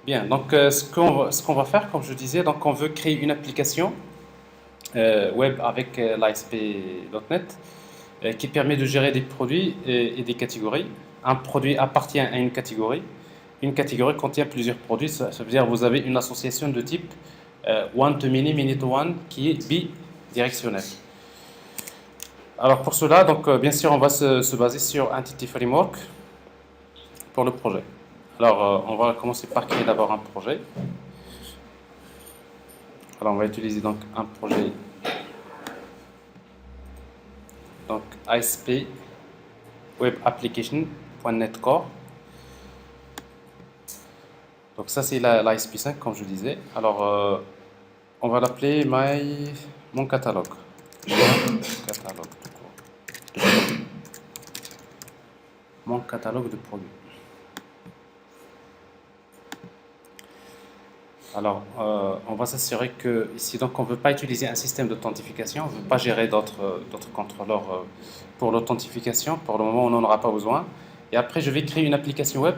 Bien, donc ce qu'on va faire, comme je disais, donc on veut créer une application web avec l'ASP.NET qui permet de gérer des produits et des catégories. Un produit appartient à une catégorie. Une catégorie contient plusieurs produits. Ça veut dire que vous avez une association de type one to many, many to one, qui est bidirectionnelle. Alors pour cela, donc bien sûr, on va se baser sur Entity Framework pour le projet. Alors on va commencer par créer d'abord un projet. Alors on va utiliser donc un projet donc ASP Web Application.NET Core. Donc ça c'est l'ASP5 comme je disais. Alors on va l'appeler mon catalogue. Catalogue de quoi? Mon catalogue de produits. Alors, on va s'assurer que ici, donc, on ne veut pas utiliser un système d'authentification, on ne veut pas gérer d'autres contrôleurs pour l'authentification. Pour le moment, on n'en aura pas besoin. Et après, je vais créer une application web.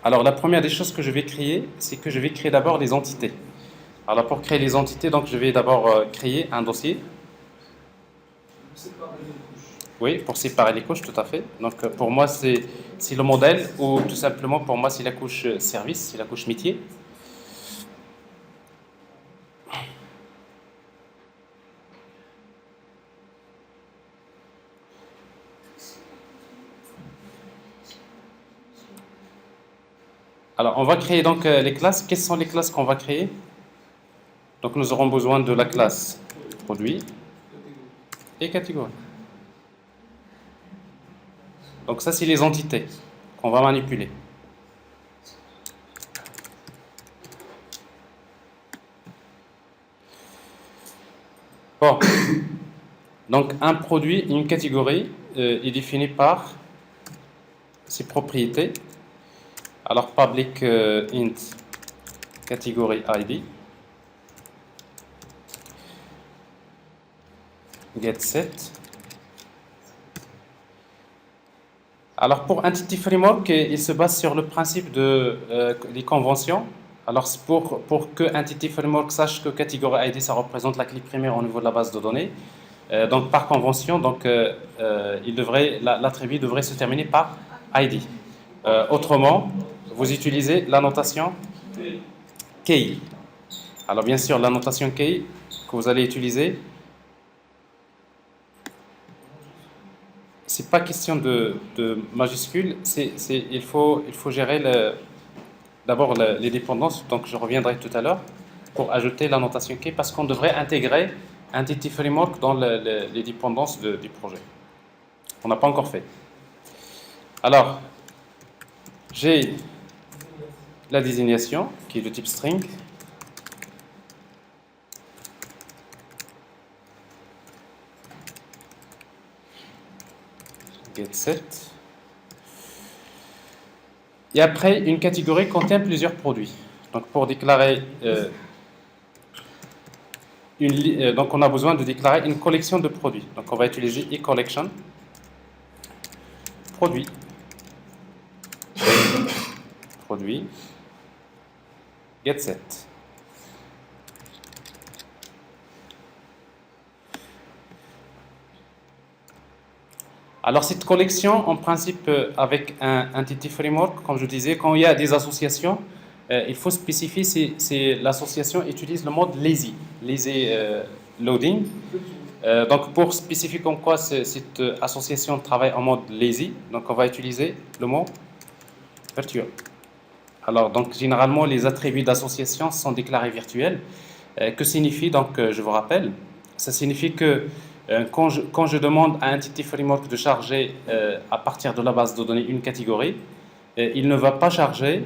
Alors, la première des choses que je vais créer, c'est que je vais créer d'abord les entités. Alors, pour créer les entités, donc, je vais d'abord créer un dossier. Oui, pour séparer les couches, tout à fait. Donc, pour moi, c'est le modèle, ou tout simplement, pour moi, c'est la couche service, c'est la couche métier. Alors, on va créer donc les classes. Quelles sont les classes qu'on va créer? Donc, nous aurons besoin de la classe produit et catégorie. Donc, ça, c'est les entités qu'on va manipuler. Bon, donc un produit, une catégorie est définie par ses propriétés. Alors, public int category ID get set. Alors pour Entity Framework, il se base sur le principe des conventions. Alors pour que Entity Framework sache que category ID ça représente la clé primaire au niveau de la base de données, donc par convention, donc l'attribut devrait se terminer par ID. Autrement, vous utilisez la notation key. Alors bien sûr, la notation key que vous allez utiliser, c'est pas question de majuscule, il faut gérer d'abord les dépendances, donc je reviendrai tout à l'heure pour ajouter la notation key parce qu'on devrait intégrer Entity Framework dans les dépendances du projet. On n'a pas encore fait. Alors, j'ai la désignation qui est de type string. Get set. Et après, une catégorie contient plusieurs produits. Donc, pour déclarer donc, on a besoin de déclarer une collection de produits. Donc, on va utiliser eCollection. Produit. Produit. Get set. Alors, cette collection, en principe, avec un Entity Framework, comme je disais, quand il y a des associations, il faut spécifier si l'association utilise le mode lazy loading. Donc, pour spécifier comme quoi cette association travaille en mode lazy, donc on va utiliser le mot virtual. Alors, donc, généralement, les attributs d'association sont déclarés virtuels. Que signifie, donc, je vous rappelle, ça signifie que quand je demande à Entity Framework de charger à partir de la base de données une catégorie, il ne va pas charger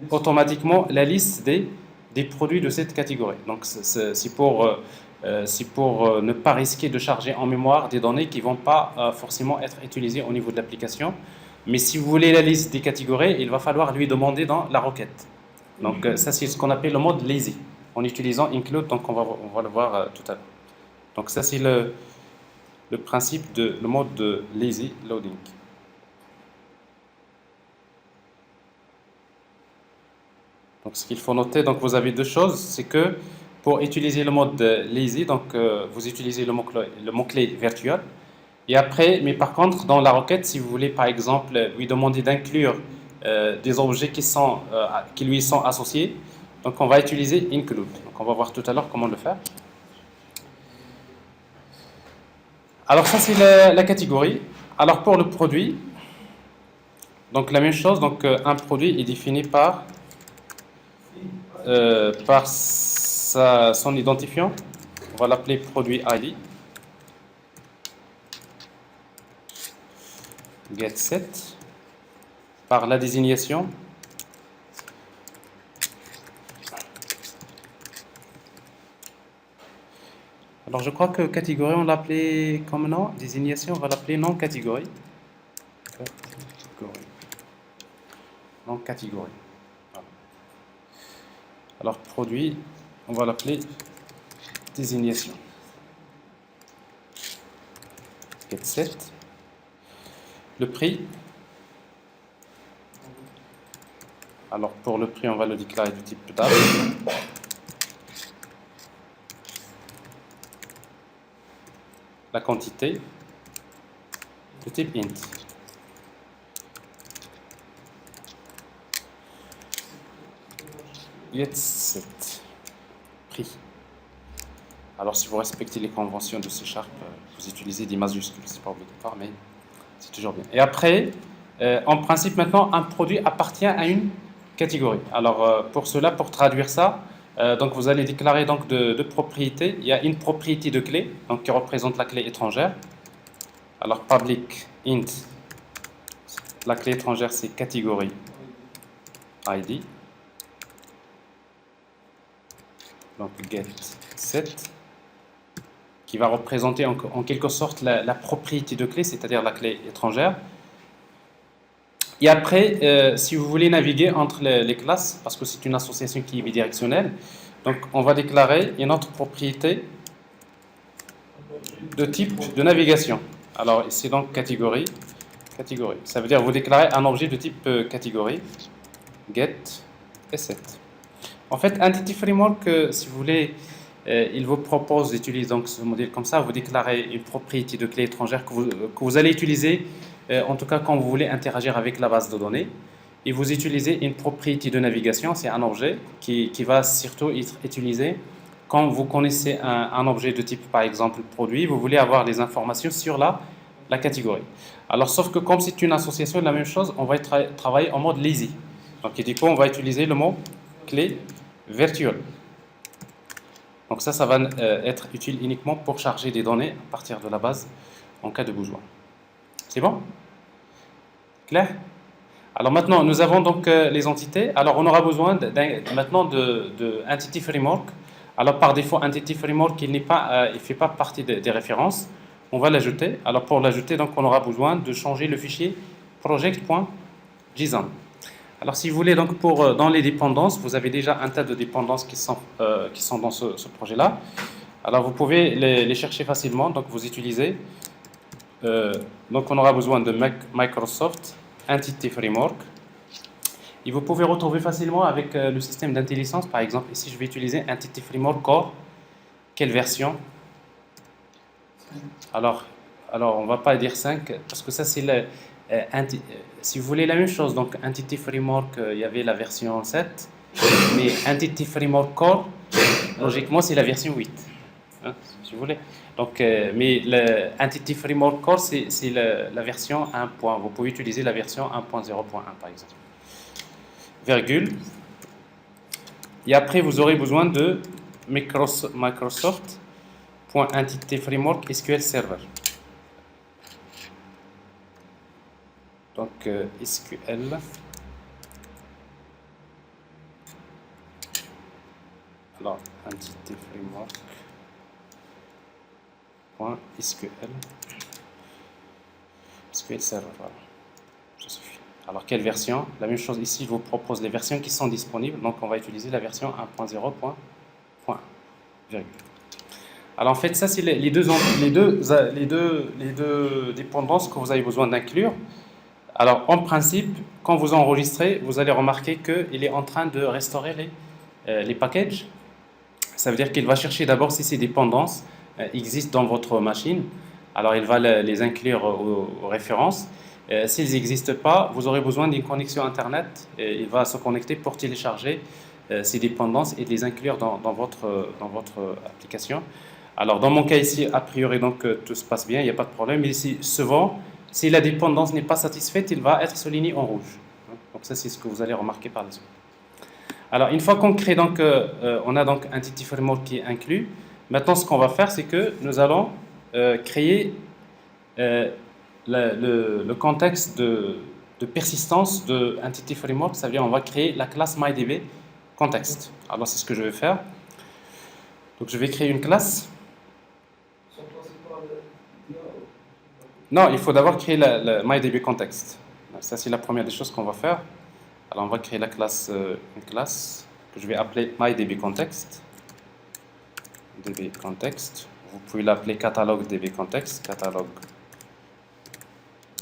automatiquement la liste des produits de cette catégorie. Donc, c'est pour ne pas risquer de charger en mémoire des données qui ne vont pas forcément être utilisées au niveau de l'application. Mais si vous voulez la liste des catégories, il va falloir lui demander dans la requête. Donc ça, c'est ce qu'on appelle le mode lazy, en utilisant include, donc on va le voir tout à l'heure. Donc ça, c'est le le principe de le mode de lazy loading. Donc ce qu'il faut noter, donc vous avez deux choses, c'est que pour utiliser le mode lazy, donc vous utilisez le mot-clé virtual. Et après, mais par contre, dans la requête, si vous voulez par exemple lui demander d'inclure des objets qui lui sont associés, donc on va utiliser include. Donc on va voir tout à l'heure comment le faire. Alors ça c'est la catégorie. Alors pour le produit, donc la même chose, donc un produit est défini par son identifiant. On va l'appeler produit ID. Get7 par la désignation. Alors je crois que catégorie on l'appelait comme nom, désignation on va l'appeler non catégorie. Non catégorie. Voilà. Alors produit on va l'appeler désignation. Get7. Le prix. Alors pour le prix on va le déclarer du type table. La quantité de type int. Get7 prix. Alors si vous respectez les conventions de C#, vous utilisez des majuscules, c'est pas obligatoire, mais c'est toujours bien. Et après, en principe maintenant, un produit appartient à une catégorie. Alors pour cela, pour traduire ça, donc vous allez déclarer donc deux propriétés. Il y a une propriété de clé, donc qui représente la clé étrangère. Alors public int, la clé étrangère c'est catégorie ID. Donc get7 qui va représenter en quelque sorte la propriété de clé, c'est-à-dire la clé étrangère. Et après, si vous voulez naviguer entre les classes, parce que c'est une association qui est bidirectionnelle, donc on va déclarer une autre propriété de type de navigation. Alors ici donc catégorie. Ça veut dire vous déclarez un objet de type catégorie, get et7. En fait, Entity Framework, si vous voulez, il vous propose d'utiliser donc ce modèle comme ça. Vous déclarez une propriété de clé étrangère que vous allez utiliser, en tout cas quand vous voulez interagir avec la base de données. Et vous utilisez une propriété de navigation, c'est un objet qui va surtout être utilisé quand vous connaissez un objet de type, par exemple, produit, vous voulez avoir des informations sur la catégorie. Alors, sauf que comme c'est une association, la même chose, on va travailler en mode lazy. Donc, du coup, on va utiliser le mot clé virtual. Donc ça va être utile uniquement pour charger des données à partir de la base en cas de besoin. C'est bon? Clair? Alors maintenant, nous avons donc les entités. Alors on aura besoin maintenant de Entity Framework. Alors par défaut, Entity Framework, il ne fait pas partie des références. On va l'ajouter. Alors pour l'ajouter, donc on aura besoin de changer le fichier project.json. Alors si vous voulez, donc dans les dépendances, vous avez déjà un tas de dépendances qui sont dans ce projet-là. Alors vous pouvez les chercher facilement. Donc vous utilisez. Donc on aura besoin de Microsoft Entity Framework. Et vous pouvez retrouver facilement avec le système d'intelligence. Par exemple, ici je vais utiliser Entity Framework Core. Quelle version? Alors on ne va pas dire 5 parce que ça c'est si vous voulez la même chose, donc Entity Framework, il y avait la version 7, mais Entity Framework Core, logiquement, c'est la version 8, hein, si vous voulez. Donc, mais le Entity Framework Core, c'est la version 1. Vous pouvez utiliser la version 1.0.1, par exemple. Virgule. Et après, vous aurez besoin de Microsoft.Entity Framework SQL Server. Donc SQL. Alors Entity Framework. .SQL. SQL Server. Voilà. Ça suffit. Alors quelle version? La même chose ici, je vous propose les versions qui sont disponibles. Donc on va utiliser la version 1.0.1. Alors en fait, ça c'est les deux dépendances que vous avez besoin d'inclure. Alors en principe, quand vous enregistrez, vous allez remarquer qu'il est en train de restaurer les packages. Ça veut dire qu'il va chercher d'abord si ces dépendances existent dans votre machine. Alors il va les inclure aux références. S'ils n'existent pas, vous aurez besoin d'une connexion Internet. Et il va se connecter pour télécharger ces dépendances et les inclure dans votre application. Alors dans mon cas ici, a priori donc tout se passe bien, il n'y a pas de problème. Mais ici, souvent, si la dépendance n'est pas satisfaite, il va être souligné en rouge. Donc ça c'est ce que vous allez remarquer par la suite. Alors, une fois qu'on crée donc, on a donc Entity Framework qui est inclus. Maintenant, ce qu'on va faire, c'est que nous allons créer le contexte de persistance de Entity Framework. Ça veut dire on va créer la classe MyDB context. Alors, c'est ce que je vais faire. Donc, je vais créer une classe. Non, il faut d'abord créer la MyDB context. Ça, c'est la première des choses qu'on va faire. Alors on va créer une classe que je vais appeler MyDBContext. DBContext. Vous pouvez l'appeler catalogue DBContext. Catalogue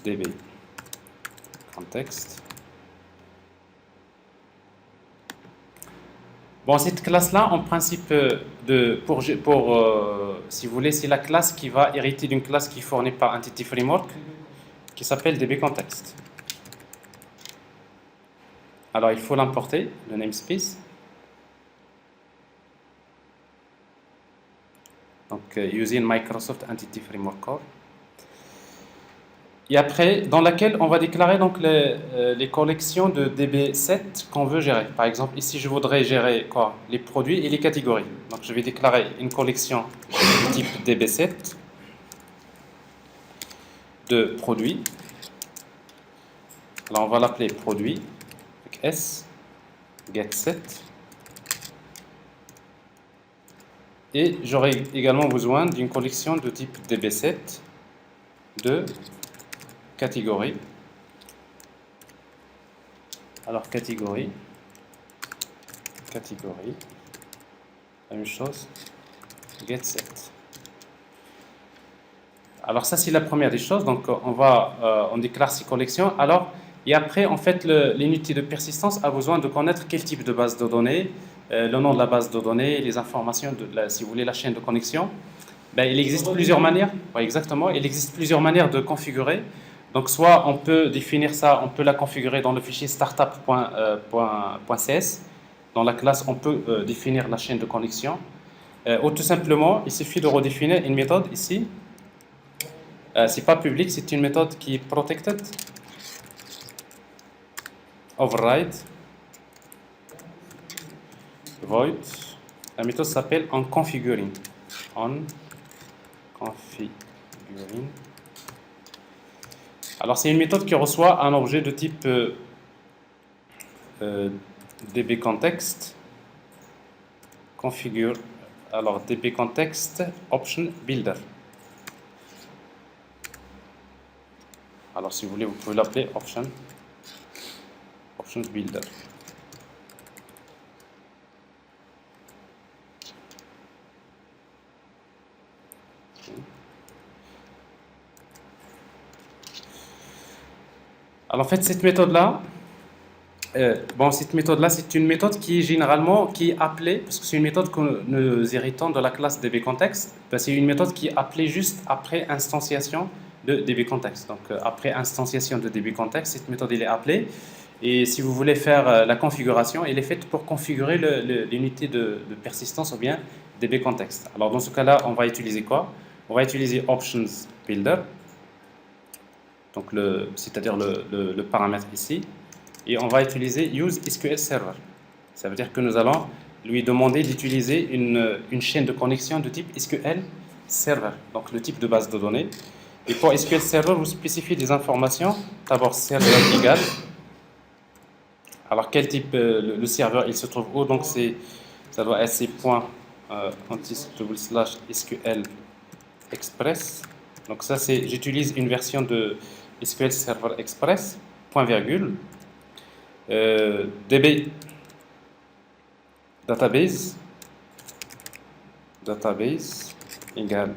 DBContext. Bon, cette classe-là, en principe, si vous voulez, c'est la classe qui va hériter d'une classe qui est fournie par Entity Framework qui s'appelle DBContext. Alors, il faut l'importer, le namespace. Donc, using Microsoft Entity Framework Core. Et après, dans laquelle on va déclarer donc les collections de DB7 qu'on veut gérer. Par exemple, ici, je voudrais gérer quoi? Les produits et les catégories. Donc, je vais déclarer une collection de type DB7 de produits. Alors, on va l'appeler produit avec S, get7. Et j'aurai également besoin d'une collection de type DB7 de catégorie. Alors catégorie, la même chose, get7. Alors ça c'est la première des choses. Donc on déclare ces collections. Alors et après en fait l'unité de persistance a besoin de connaître quel type de base de données, le nom de la base de données, les informations si vous voulez la chaîne de connexion. Ben, il existe plusieurs manières. Ouais, exactement. Il existe plusieurs manières de configurer. Donc, soit on peut définir ça, on peut la configurer dans le fichier startup.cs. Dans la classe, on peut définir la chaîne de connexion. Ou tout simplement, il suffit de redéfinir une méthode ici. C'est pas public, c'est une méthode qui est protected. Override. Void. La méthode s'appelle onConfiguring. Configuring. Alors c'est une méthode qui reçoit un objet de type dbContext configure. Alors dbContext option builder. Alors si vous voulez, vous pouvez l'appeler option builder. Alors en fait cette méthode-là, c'est une méthode qui est généralement appelée, parce que c'est une méthode que nous héritons de la classe dbContext, c'est une méthode qui est appelée juste après instantiation de dbContext. Donc après instantiation de dbContext, cette méthode elle est appelée. Et si vous voulez faire la configuration, elle est faite pour configurer l'unité de persistance ou bien dbContext. Alors dans ce cas-là, on va utiliser quoi? On va utiliser options builder. Donc c'est-à-dire le paramètre ici, et on va utiliser use SQL Server. Ça veut dire que nous allons lui demander d'utiliser une chaîne de connexion de type SQL Server, donc le type de base de données. Et pour SQL Server, vous spécifiez des informations. D'abord serveur égal. Alors quel type le serveur il se trouve où? Donc ça doit être .anti/SQL Express. Donc ça j'utilise une version de SQL Server Express, point virgule, DB database, égale.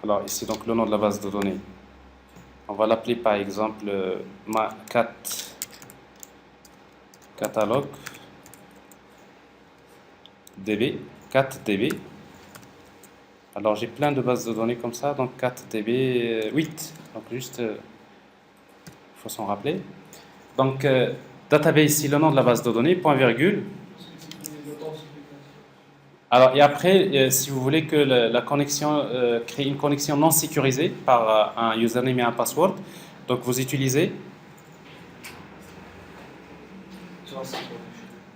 Alors ici donc le nom de la base de données. On va l'appeler par exemple ma catalogue DB, 4DB. Alors j'ai plein de bases de données comme ça, donc 4DB 8. Donc juste, il faut s'en rappeler. Donc database ici le nom de la base de données, point virgule. Alors et après, si vous voulez que la connexion crée une connexion non sécurisée par un username et un password, donc vous utilisez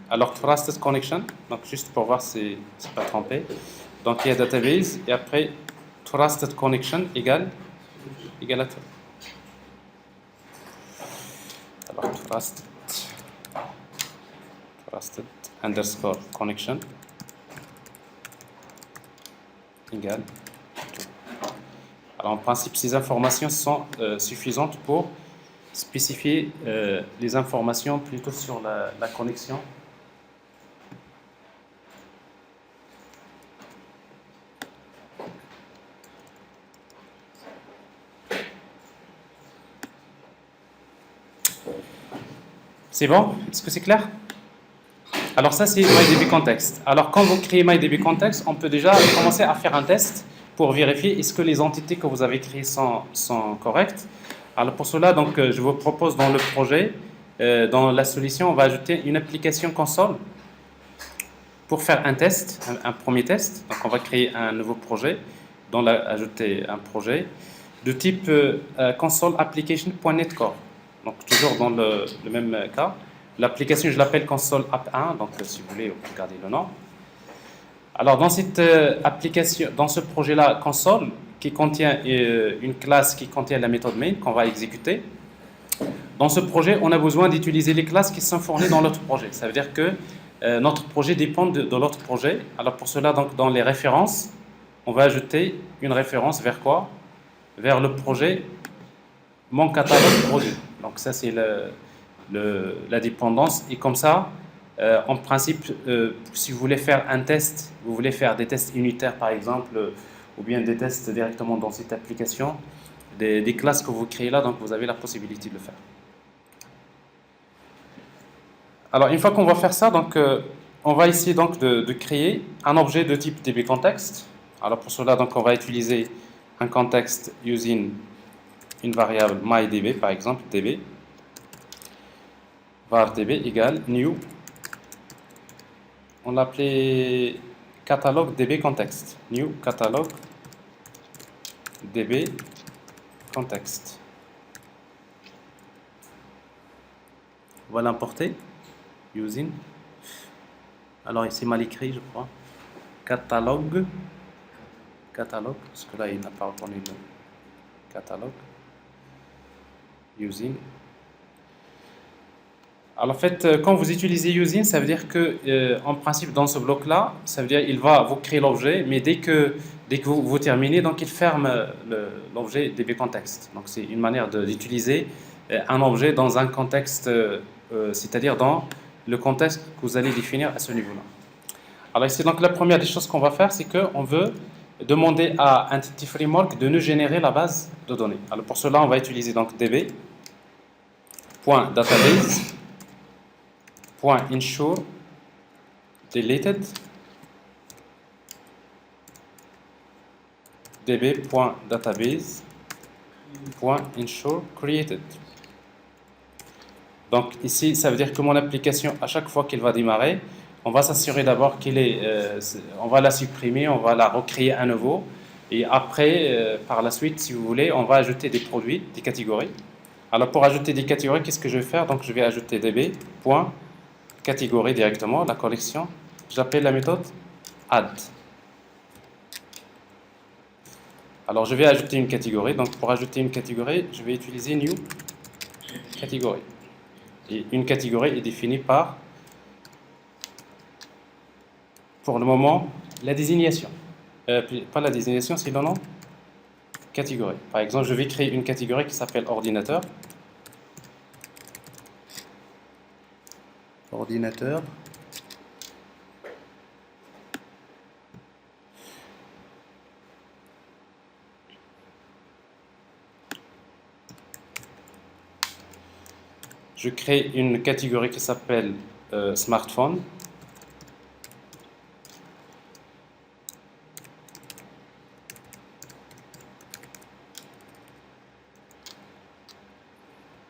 alors trusted connection. Donc juste pour voir si c'est pas trompé. Donc il y a database et après trusted connection égale à alors trusted underscore connection égale. Alors en principe ces informations sont suffisantes pour spécifier les informations plutôt sur la connexion. C'est bon? Est-ce que c'est clair? Alors ça c'est MyDB Context. Alors quand vous créez MyDB Context, on peut déjà commencer à faire un test pour vérifier est-ce que les entités que vous avez créées sont correctes. Alors pour cela, donc, je vous propose dans le projet, dans la solution, on va ajouter une application console pour faire un test, un premier test. Donc on va créer un nouveau projet, dont ajouter un projet de type console application.NET Core. Donc toujours dans le même cas. L'application, je l'appelle console app 1, donc si vous voulez, vous regardez le nom. Alors dans cette application, dans ce projet-là, console, qui contient une classe qui contient la méthode main qu'on va exécuter. Dans ce projet, on a besoin d'utiliser les classes qui sont fournies dans l'autre projet. Ça veut dire que notre projet dépend de l'autre projet. Alors pour cela, donc, dans les références, on va ajouter une référence vers quoi? Vers le projet mon catalogue projet. Donc ça c'est la dépendance. Et comme ça, en principe, si vous voulez faire un test, vous voulez faire des tests unitaires par exemple, ou bien des tests directement dans cette application, des classes que vous créez là, donc vous avez la possibilité de le faire. Alors une fois qu'on va faire ça, donc on va essayer donc de créer un objet de type dbContext. Alors pour cela, donc on va utiliser un contexte using une variable mydb par exemple, db var db égale new. On l'appelait catalogue db context. New catalogue db context. On va l'importer using. Alors ici mal écrit je crois. Catalogue, parce que là il n'a pas reconnu le catalogue. Using. Alors en fait, quand vous utilisez using, ça veut dire que, en principe, dans ce bloc-là, ça veut dire il va vous créer l'objet, mais dès que vous terminez, donc il ferme l'objet dbContext. Donc c'est une manière d'utiliser un objet dans un contexte, c'est-à-dire dans le contexte que vous allez définir à ce niveau-là. Alors ici, donc la première des choses qu'on va faire, c'est qu'on veut demander à Entity Framework de nous générer la base de données. Alors pour cela, on va utiliser donc db.database.ensure deleted db.database.ensure created. Donc ici, ça veut dire que mon application, à chaque fois qu'elle va démarrer, on va s'assurer d'abord qu'elle est, on va la supprimer, on va la recréer à nouveau, et après, par la suite, si vous voulez, on va ajouter des produits, des catégories. Alors pour ajouter des catégories, qu'est-ce que je vais faire? Donc je vais ajouter db.catégorie directement, la collection. J'appelle la méthode add. Alors je vais ajouter une catégorie. Donc pour ajouter une catégorie, je vais utiliser new catégorie. Et une catégorie est définie par, pour le moment, la désignation. Pas la désignation, c'est le nom. Catégorie. Par exemple, je vais créer une catégorie qui s'appelle ordinateur. Ordinateur. je crée une catégorie qui s'appelle smartphone.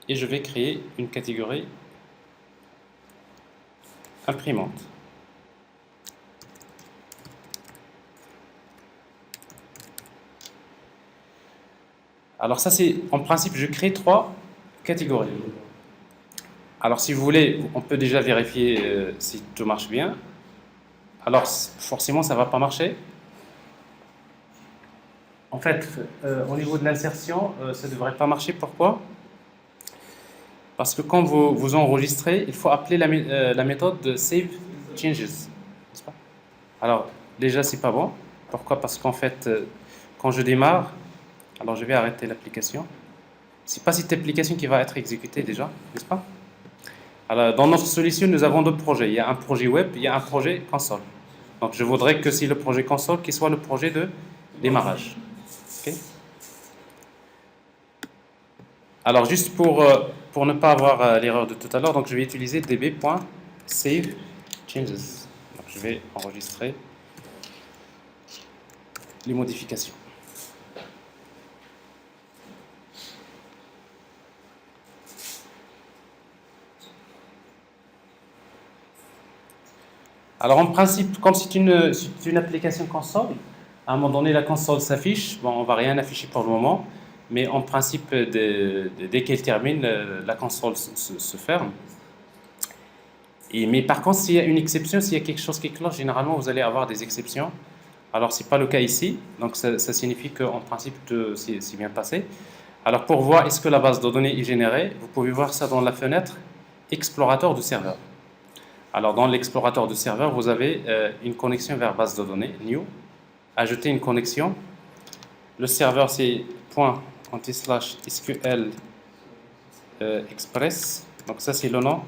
Et je vais créer une catégorie imprimante. Alors ça, c'est en principe, je crée 3 catégories. Alors si vous voulez, on peut déjà vérifier si tout marche bien. Alors forcément, ça ne va pas marcher. En fait, au niveau de l'insertion, ça ne devrait pas marcher. Pourquoi? Parce que quand vous enregistrez, il faut appeler la méthode de save changes. N'est-ce pas? Alors déjà, c'est pas bon. Pourquoi? Parce qu'en fait, quand je démarre, alors je vais arrêter l'application. C'est pas cette application qui va être exécutée déjà, n'est-ce pas? Alors, dans notre solution, nous avons 2 projets. Il y a un projet web, il y a un projet console. Donc, je voudrais que si le projet console, qu'il soit le projet de démarrage. Okay. Alors, juste pour ne pas avoir l'erreur de tout à l'heure, donc je vais utiliser db.save changes. Donc, je vais enregistrer les modifications. Alors en principe, comme c'est une application console, à un moment donné la console s'affiche. Bon, on va rien afficher pour le moment, mais en principe, dès qu'elle termine, la console se ferme. Mais par contre, s'il y a une exception, s'il y a quelque chose qui cloche, généralement vous allez avoir des exceptions. Alors c'est pas le cas ici, donc ça signifie qu'en principe c'est bien passé. Alors pour voir est-ce que la base de données est générée, vous pouvez voir ça dans la fenêtre explorateur du serveur. Alors dans l'explorateur du serveur, vous avez une connexion vers base de données, new, ajouter une connexion. Le serveur c'est ./SQL Express. Donc ça c'est le nom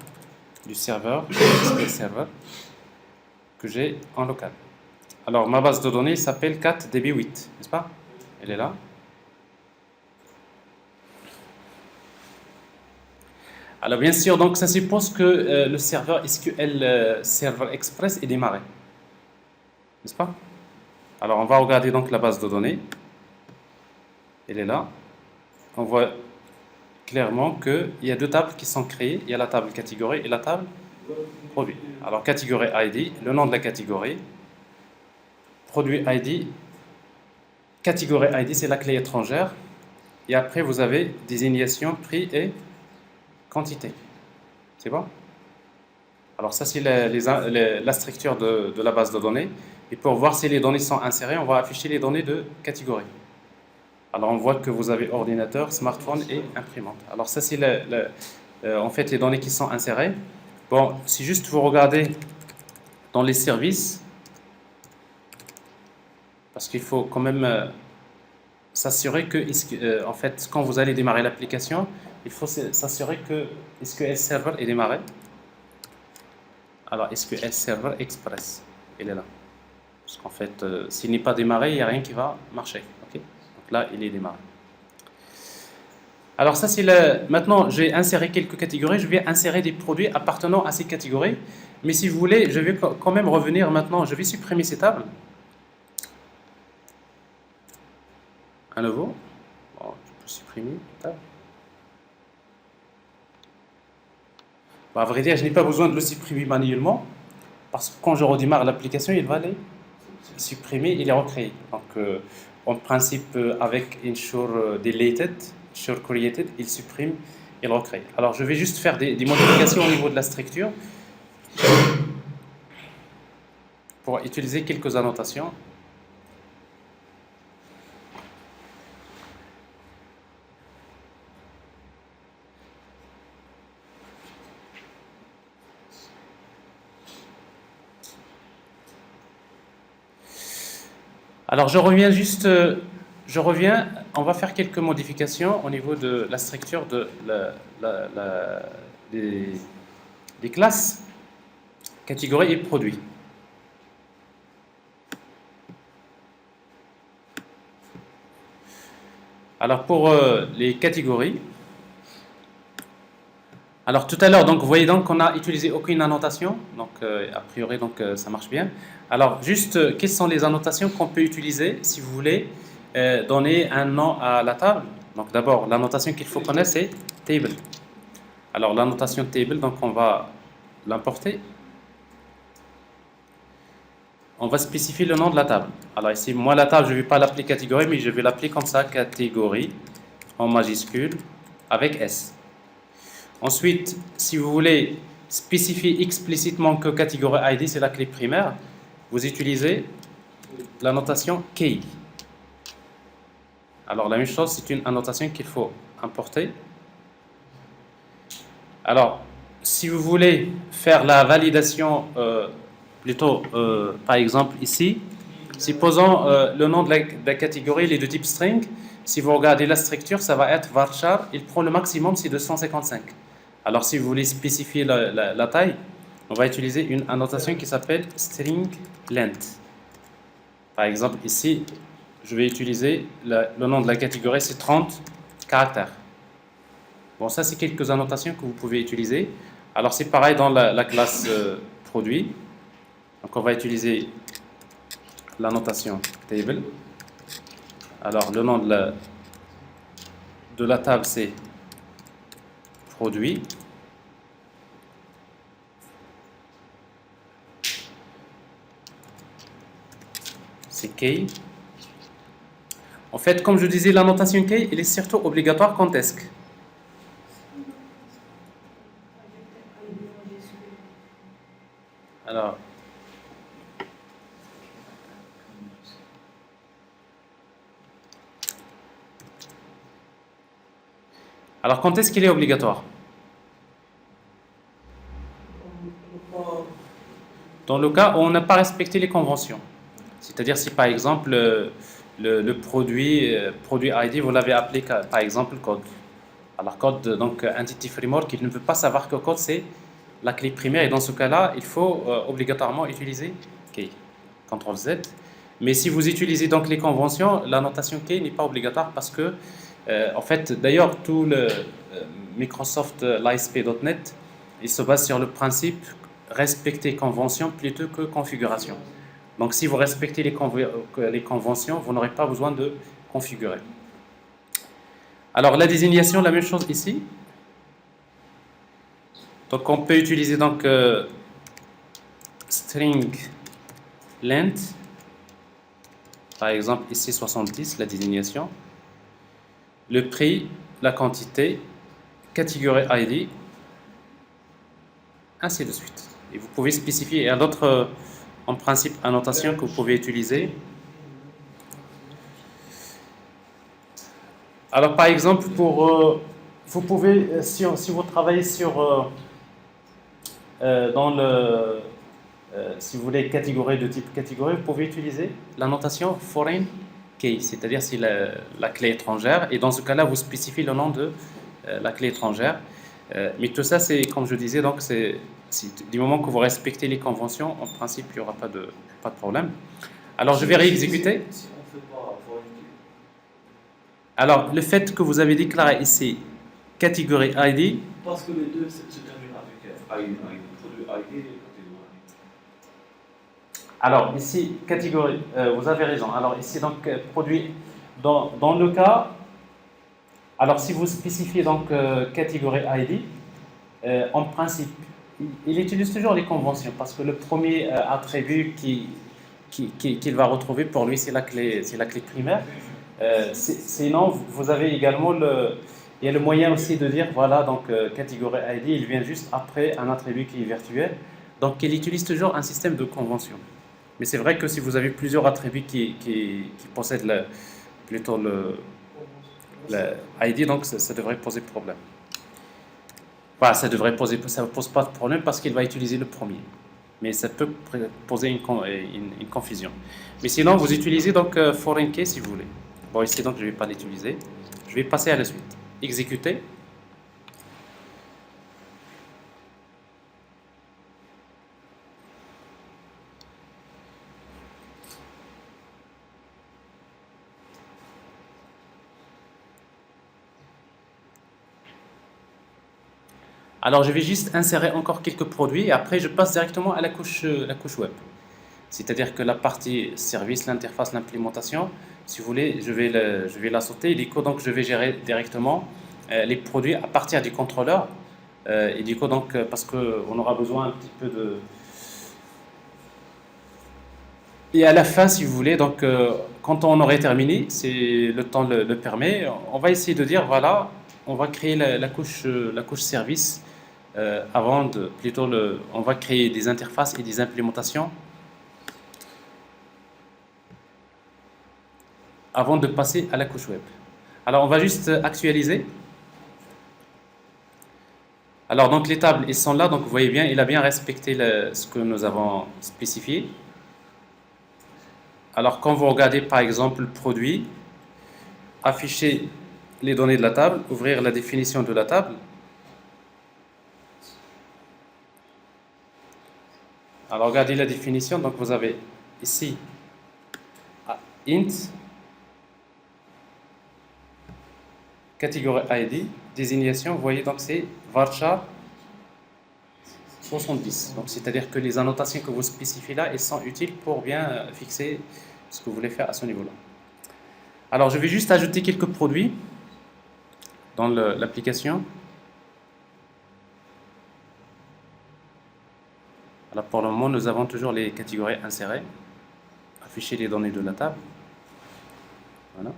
du serveur, SQL Server, que j'ai en local. Alors ma base de données s'appelle 4db8, n'est-ce pas? Elle est là. Alors bien sûr, donc ça suppose que le serveur SQL Server Express est démarré, n'est-ce pas? Alors on va regarder donc la base de données. Elle est là. On voit clairement qu'il y a 2 tables qui sont créées. Il y a la table catégorie et la table produit. Alors catégorie ID, le nom de la catégorie. Produit ID. Catégorie ID, c'est la clé étrangère. Et après, vous avez désignation, prix et quantité. C'est bon? Alors ça, c'est la structure de la base de données. Et pour voir si les données sont insérées, on va afficher les données de catégorie. Alors on voit que vous avez ordinateur, smartphone et imprimante. Alors ça, c'est en fait les données qui sont insérées. Bon, si juste vous regardez dans les services, parce qu'il faut quand même s'assurer que, en fait, quand vous allez démarrer l'application, il faut s'assurer que SQL Server est démarré. Alors SQL Server Express, il est là. Parce qu'en fait, s'il n'est pas démarré, il n'y a rien qui va marcher. Okay. Donc là, il est démarré. Alors ça, c'est maintenant, j'ai inséré quelques catégories. Je vais insérer des produits appartenant à ces catégories. Mais si vous voulez, je vais quand même revenir maintenant. Je vais supprimer ces tables. À nouveau. Bon, je peux supprimer une table. Bon, à vrai dire, je n'ai pas besoin de le supprimer manuellement. Parce que quand je redémarre l'application, il va les supprimer et les recréer. Donc, en principe, avec ensure deleted, ensure created, il supprime et il recrée. Alors, je vais juste faire des modifications au niveau de la structure pour utiliser quelques annotations. Alors, je reviens, on va faire quelques modifications au niveau de la structure des classes, catégories et produits. Alors, pour les catégories, Alors tout à l'heure, donc vous voyez donc qu'on n'a utilisé aucune annotation, donc a priori donc ça marche bien. Alors juste, quelles sont les annotations qu'on peut utiliser si vous voulez donner un nom à la table? Donc d'abord, l'annotation qu'il faut connaître c'est table. Alors l'annotation table, donc on va l'importer. On va spécifier le nom de la table. Alors ici, moi la table, je ne vais pas l'appeler catégorie, mais je vais l'appeler comme ça, catégorie, en majuscule, avec S. Ensuite, si vous voulez spécifier explicitement que catégorie ID, c'est la clé primaire, vous utilisez la notation key. Alors la même chose, c'est une annotation qu'il faut importer. Alors, si vous voulez faire la validation, par exemple ici, supposons le nom de la catégorie, il est de type string. Si vous regardez la structure, ça va être varchar. Il prend le maximum, c'est 255. Alors, si vous voulez spécifier la taille, on va utiliser une annotation qui s'appelle string length. Par exemple, ici, je vais utiliser le nom de la catégorie, c'est 30 caractères. Bon, ça, c'est quelques annotations que vous pouvez utiliser. Alors, c'est pareil dans la classe produit. Donc, on va utiliser l'annotation table. Alors, le nom de la table, c'est produit. C'est key. En fait, comme je disais, l'annotation key, elle est surtout obligatoire quand est-ce que alors quand est-ce qu'il est obligatoire? Dans le cas où on n'a pas respecté les conventions. C'est-à-dire si par exemple le produit ID, vous l'avez appelé par exemple code. Alors code, donc Entity Framework, il ne veut pas savoir que code c'est la clé primaire et dans ce cas-là, il faut obligatoirement utiliser key, CTRL Z. Mais si vous utilisez donc les conventions, la notation key n'est pas obligatoire parce que, en fait, d'ailleurs, tout le Microsoft l'ASP.NET, il se base sur le principe respecter convention plutôt que configuration. Donc si vous respectez les conventions, vous n'aurez pas besoin de configurer. Alors la désignation, la même chose ici. Donc on peut utiliser donc string length, par exemple ici 70, la désignation, le prix, la quantité, catégorie ID, ainsi de suite. Et vous pouvez spécifier, il y a d'autres en principe annotations que vous pouvez utiliser. Alors par exemple, vous pouvez, si vous travaillez dans si vous voulez catégorie de type catégorie, vous pouvez utiliser la notation foreign key, c'est-à-dire c'est la clé étrangère, et dans ce cas-là, vous spécifiez le nom de la clé étrangère. Mais tout ça, c'est comme je disais, donc c'est du moment que vous respectez les conventions, en principe, il n'y aura pas de problème. Alors je vais réexécuter. Si on fait pas foreign key. Alors le fait que vous avez déclaré ici catégorie ID, Parce que les deux se terminent avec ID, produit ID et catégorie. alors ici catégorie, vous avez raison. Alors ici donc produit dans le cas, alors si vous spécifiez donc catégorie ID, en principe, il utilise toujours les conventions parce que le premier attribut qu'il va retrouver pour lui c'est la clé primaire. Sinon vous avez également il y a le moyen aussi de dire voilà donc catégorie ID il vient juste après un attribut qui est virtuel, donc il utilise toujours un système de convention. Mais c'est vrai que si vous avez plusieurs attributs qui possèdent plutôt le ID, donc ça devrait poser problème. Voilà, ça ne pose pas de problème parce qu'il va utiliser le premier. Mais ça peut poser une confusion. Mais sinon, vous utilisez donc foreign key si vous voulez. Bon, ici donc je ne vais pas l'utiliser. Je vais passer à la suite. Exécuter. Alors, je vais juste insérer encore quelques produits et après, je passe directement à la couche web. C'est-à-dire que la partie service, l'interface, l'implémentation, si vous voulez, je vais la sauter. Du coup, donc, je vais gérer directement les produits à partir du contrôleur. Et du coup, donc, parce qu'on aura besoin un petit peu de... Et à la fin, si vous voulez, donc, quand on aurait terminé, c'est le temps le permet, on va essayer de dire, voilà, on va créer la couche service avant de... Plutôt, on va créer des interfaces et des implémentations avant de passer à la couche web. Alors, on va juste actualiser. Alors, donc, les tables, elles sont là. Donc, vous voyez bien, il a bien respecté ce que nous avons spécifié. Alors, quand vous regardez, par exemple, le produit, afficher les données de la table, ouvrir la définition de la table. Alors, regardez la définition. Donc, vous avez ici int, catégorie ID, désignation. Vous voyez, donc, c'est varchar 70. Donc, c'est-à-dire que les annotations que vous spécifiez là, elles sont utiles pour bien fixer ce que vous voulez faire à ce niveau-là. Alors, je vais juste ajouter quelques produits dans l'application. Alors, pour le moment, nous avons toujours les catégories insérées. Afficher les données de la table. Voilà.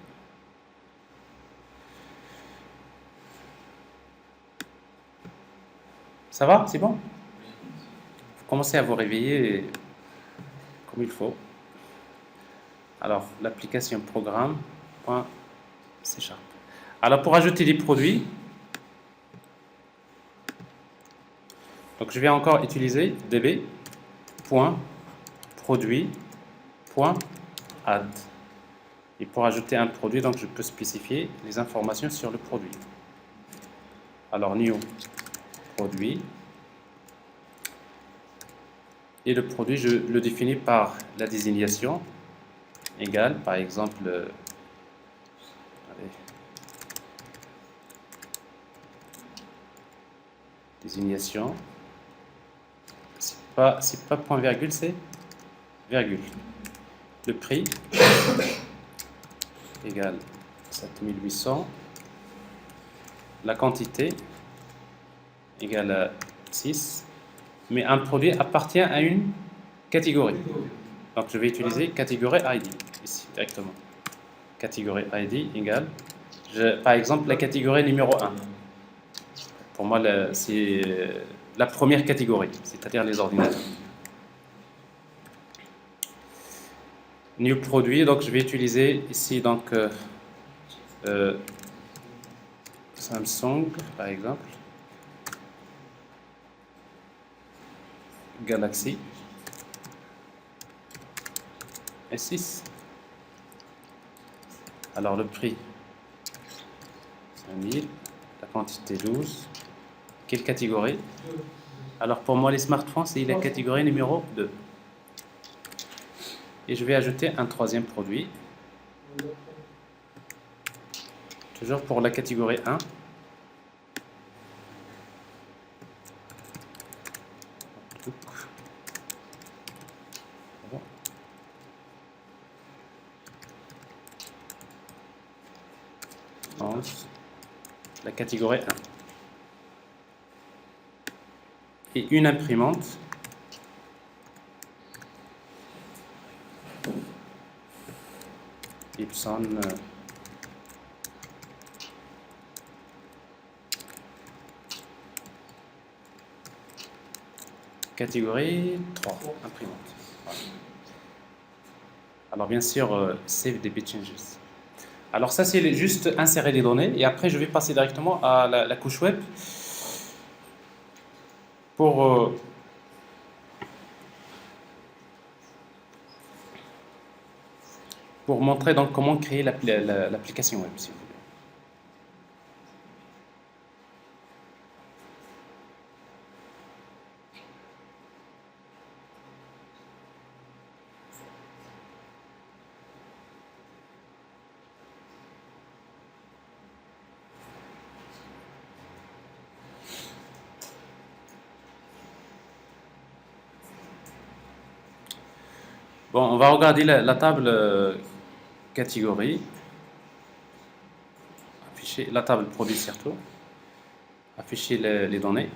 Ça va? C'est bon? Vous commencez à vous réveiller comme il faut. Alors, l'application programme.c#. Alors, pour ajouter des produits, donc je vais encore utiliser db.produit.add. Et pour ajouter un produit, donc je peux spécifier les informations sur le produit. Alors, new produit. Et le produit, je le définis par la désignation égale, par exemple, désignation, c'est pas point virgule, c'est virgule. Le prix égale 7800. La quantité égale à 6. Mais un produit appartient à une catégorie. Donc je vais utiliser catégorie ID ici directement. Catégorie ID égale, par exemple, la catégorie numéro 1. Pour moi, c'est la première catégorie, c'est-à-dire les ordinateurs. New produit, donc je vais utiliser ici donc Samsung par exemple, Galaxy S6. Alors le prix 5000, la quantité 12. Quelle catégorie? Alors pour moi les smartphones c'est la catégorie numéro 2. Et je vais ajouter un troisième produit. Toujours pour la catégorie 1. La catégorie 1. Et une imprimante. Epson catégorie 3, imprimante. Voilà. Alors bien sûr, save debit changes. Alors ça c'est juste insérer les données et après je vais passer directement à la couche web pour montrer donc comment créer l'application web, si vous voulez. Bon, on va regarder la table catégorie, afficher la table produit surtout, afficher les données.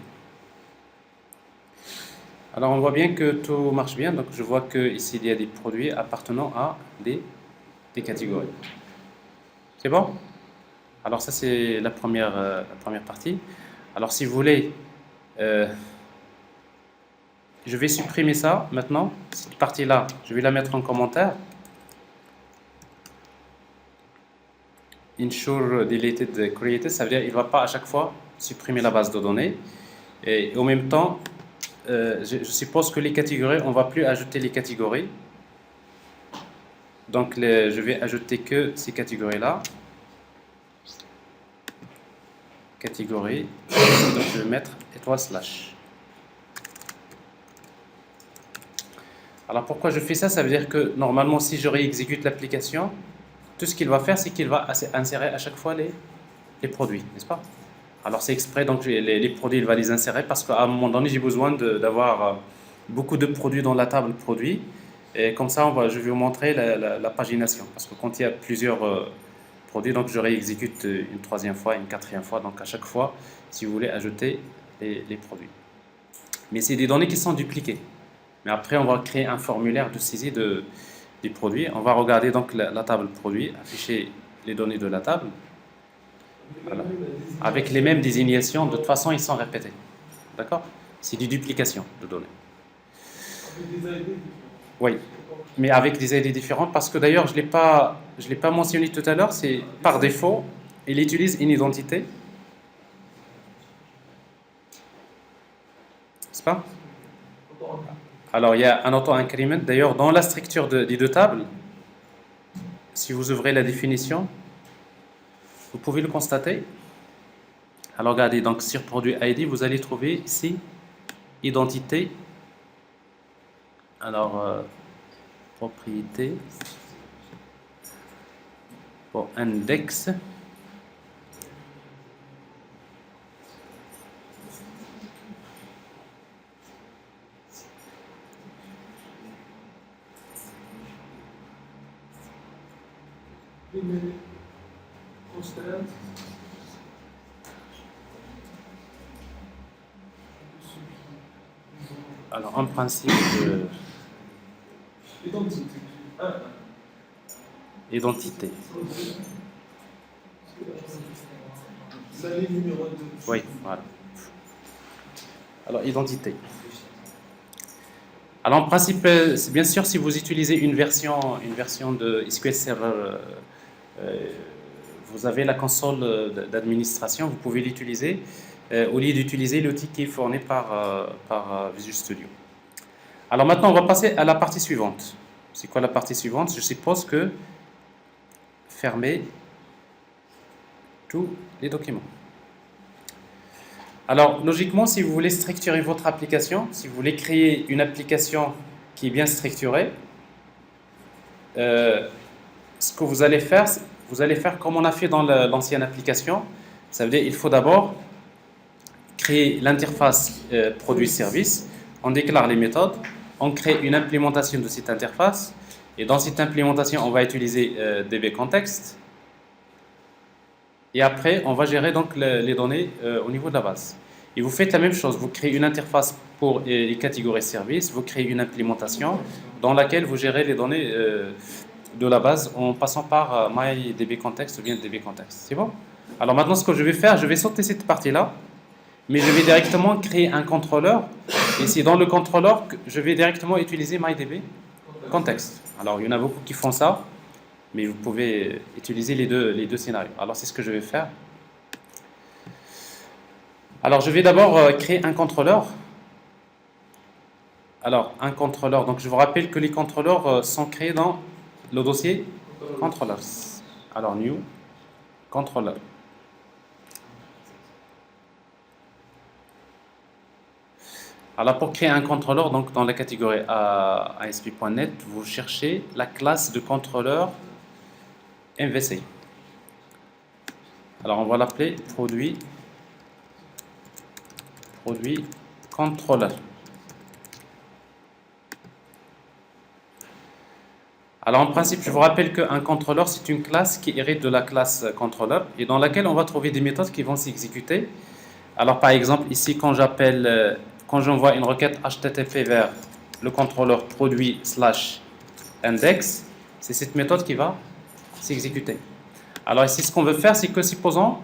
Alors on voit bien que tout marche bien, donc je vois que ici il y a des produits appartenant à des catégories. C'est bon? Alors ça c'est la première partie. Alors si vous voulez, je vais supprimer ça maintenant. Cette partie-là, je vais la mettre en commentaire. Ensure deleted created, ça veut dire qu'il ne va pas à chaque fois supprimer la base de données. Et en même temps, je suppose que les catégories, on ne va plus ajouter les catégories. Donc je vais ajouter que ces catégories-là. Catégorie. Donc je vais mettre étoile slash. Alors pourquoi je fais ça? Ça veut dire que normalement si je réexécute l'application, tout ce qu'il va faire, c'est qu'il va insérer à chaque fois les produits, n'est-ce pas? Alors c'est exprès, donc les produits, il va les insérer parce qu'à un moment donné, j'ai besoin d'avoir beaucoup de produits dans la table produits. Et comme ça, je vais vous montrer la pagination. Parce que quand il y a plusieurs produits, donc je réexécute une troisième fois, une quatrième fois. Donc à chaque fois, si vous voulez ajouter les produits. Mais c'est des données qui sont dupliquées. Mais après, on va créer un formulaire de saisie des produits. On va regarder donc la table produit, afficher les données de la table. Voilà. Avec les mêmes désignations, de toute façon, ils sont répétés. D'accord? C'est des duplications de données. Oui, mais avec des ID différents, parce que d'ailleurs, je ne l'ai pas mentionné tout à l'heure, c'est par défaut, il utilise une identité. N'est-ce pas? Alors, il y a un auto-increment. D'ailleurs, dans la structure des deux tables, si vous ouvrez la définition, vous pouvez le constater. Alors, regardez, donc sur produit ID, vous allez trouver ici identité. Alors, propriété. Pour index. Alors, en principe, identité. Oui, voilà. Alors, identité. Alors, en principe, c'est bien sûr, si vous utilisez une version de SQL Server, vous avez la console d'administration, vous pouvez l'utiliser au lieu d'utiliser l'outil qui est fourni par Visual Studio. Alors maintenant, on va passer à la partie suivante. C'est quoi la partie suivante? Je suppose que fermer tous les documents. Alors, logiquement, si vous voulez structurer votre application, si vous voulez créer une application qui est bien structurée, ce que vous allez faire comme on a fait dans l'ancienne application. Ça veut dire qu'il faut d'abord créer l'interface produit-service, on déclare les méthodes, on crée une implémentation de cette interface, et dans cette implémentation, on va utiliser dbContext, et après, on va gérer donc les données au niveau de la base. Et vous faites la même chose, vous créez une interface pour les catégories services, vous créez une implémentation dans laquelle vous gérez les données de la base en passant par MyDBContext ou bien dbContext. C'est bon? Alors maintenant, ce que je vais faire, je vais sauter cette partie-là, mais je vais directement créer un contrôleur. Et c'est dans le contrôleur que je vais directement utiliser MyDBContext. Alors, il y en a beaucoup qui font ça, mais vous pouvez utiliser les deux scénarios. Alors, c'est ce que je vais faire. Alors, je vais d'abord créer un contrôleur. Alors, un contrôleur. Donc, je vous rappelle que les contrôleurs sont créés dans le dossier controllers. Alors, new controller. Alors, pour créer un contrôleur, donc dans la catégorie ASP.NET, vous cherchez la classe de contrôleur MVC. Alors, on va l'appeler produit controller. Alors en principe, je vous rappelle qu'un contrôleur, c'est une classe qui hérite de la classe contrôleur et dans laquelle on va trouver des méthodes qui vont s'exécuter. Alors par exemple, ici, quand j'envoie une requête HTTP vers le contrôleur produit/index, c'est cette méthode qui va s'exécuter. Alors ici, ce qu'on veut faire, c'est que supposons,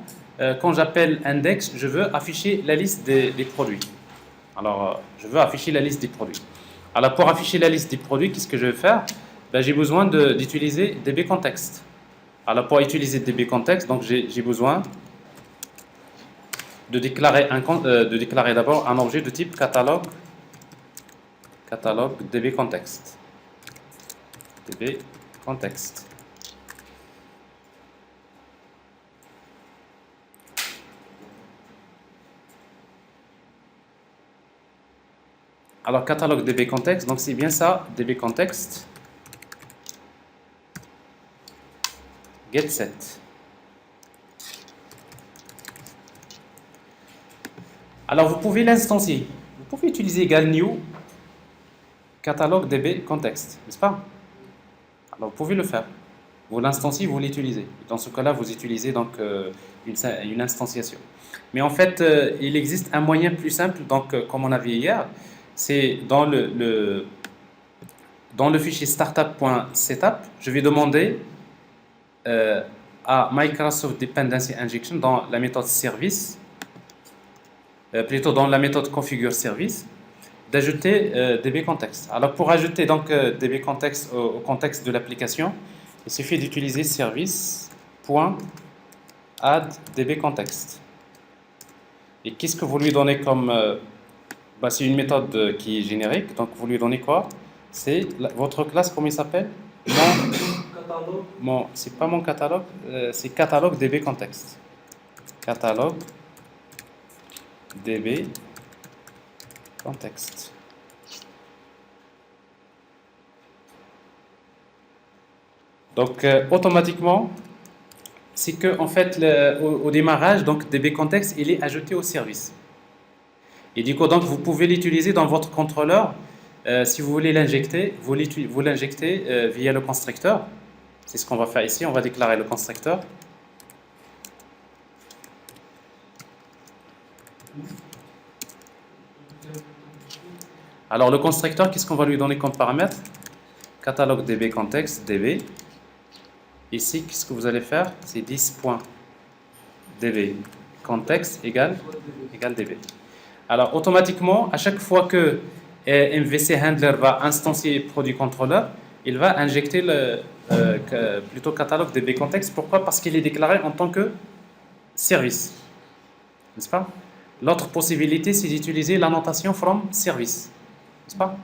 quand j'appelle index, je veux afficher la liste des produits. Alors, je veux afficher la liste des produits. Alors, pour afficher la liste des produits, qu'est-ce que je vais faire? Ben, j'ai besoin d'utiliser dbContext. Alors, pour utiliser dbContext, donc j'ai besoin de déclarer d'abord un objet de type catalogue dbContext. dbContext. Alors, catalogue dbContext, donc c'est bien ça, dbContext, getSet. Alors, vous pouvez l'instancier. Vous pouvez utiliser égal new catalogue dbContext, n'est-ce pas? Alors, vous pouvez le faire. Vous l'instanciez, vous l'utilisez. Dans ce cas-là, vous utilisez donc une instantiation. Mais en fait, il existe un moyen plus simple, donc comme on a vu hier, c'est dans le fichier startup.setup, je vais demander à Microsoft Dependency Injection dans la méthode service, plutôt dans la méthode configure service, d'ajouter dbContext. Alors pour ajouter donc dbContext au contexte de l'application, il suffit d'utiliser service.add dbContext. Et qu'est-ce que vous lui donnez comme c'est une méthode qui est générique, donc vous lui donnez quoi? C'est votre classe, comment il s'appelle? C'est pas mon catalogue, c'est catalogue dbContext. Catalogue dbContext. Donc automatiquement, c'est que en fait au démarrage, donc dbContext, il est ajouté au service. Et du coup, donc, vous pouvez l'utiliser dans votre contrôleur. Si vous voulez l'injecter, vous l'injectez via le constructeur. C'est ce qu'on va faire ici. On va déclarer le constructeur. Alors, le constructeur, qu'est-ce qu'on va lui donner comme paramètre? Catalogue dbContext, db. Ici, qu'est-ce que vous allez faire? C'est 10.dbContext égale db. Alors, automatiquement, à chaque fois que MVC Handler va instancier produit contrôleur, il va injecter plutôt catalogue dbContext. Pourquoi? Parce qu'il est déclaré en tant que service. N'est-ce pas? L'autre possibilité, c'est d'utiliser l'annotation from service. N'est-ce pas?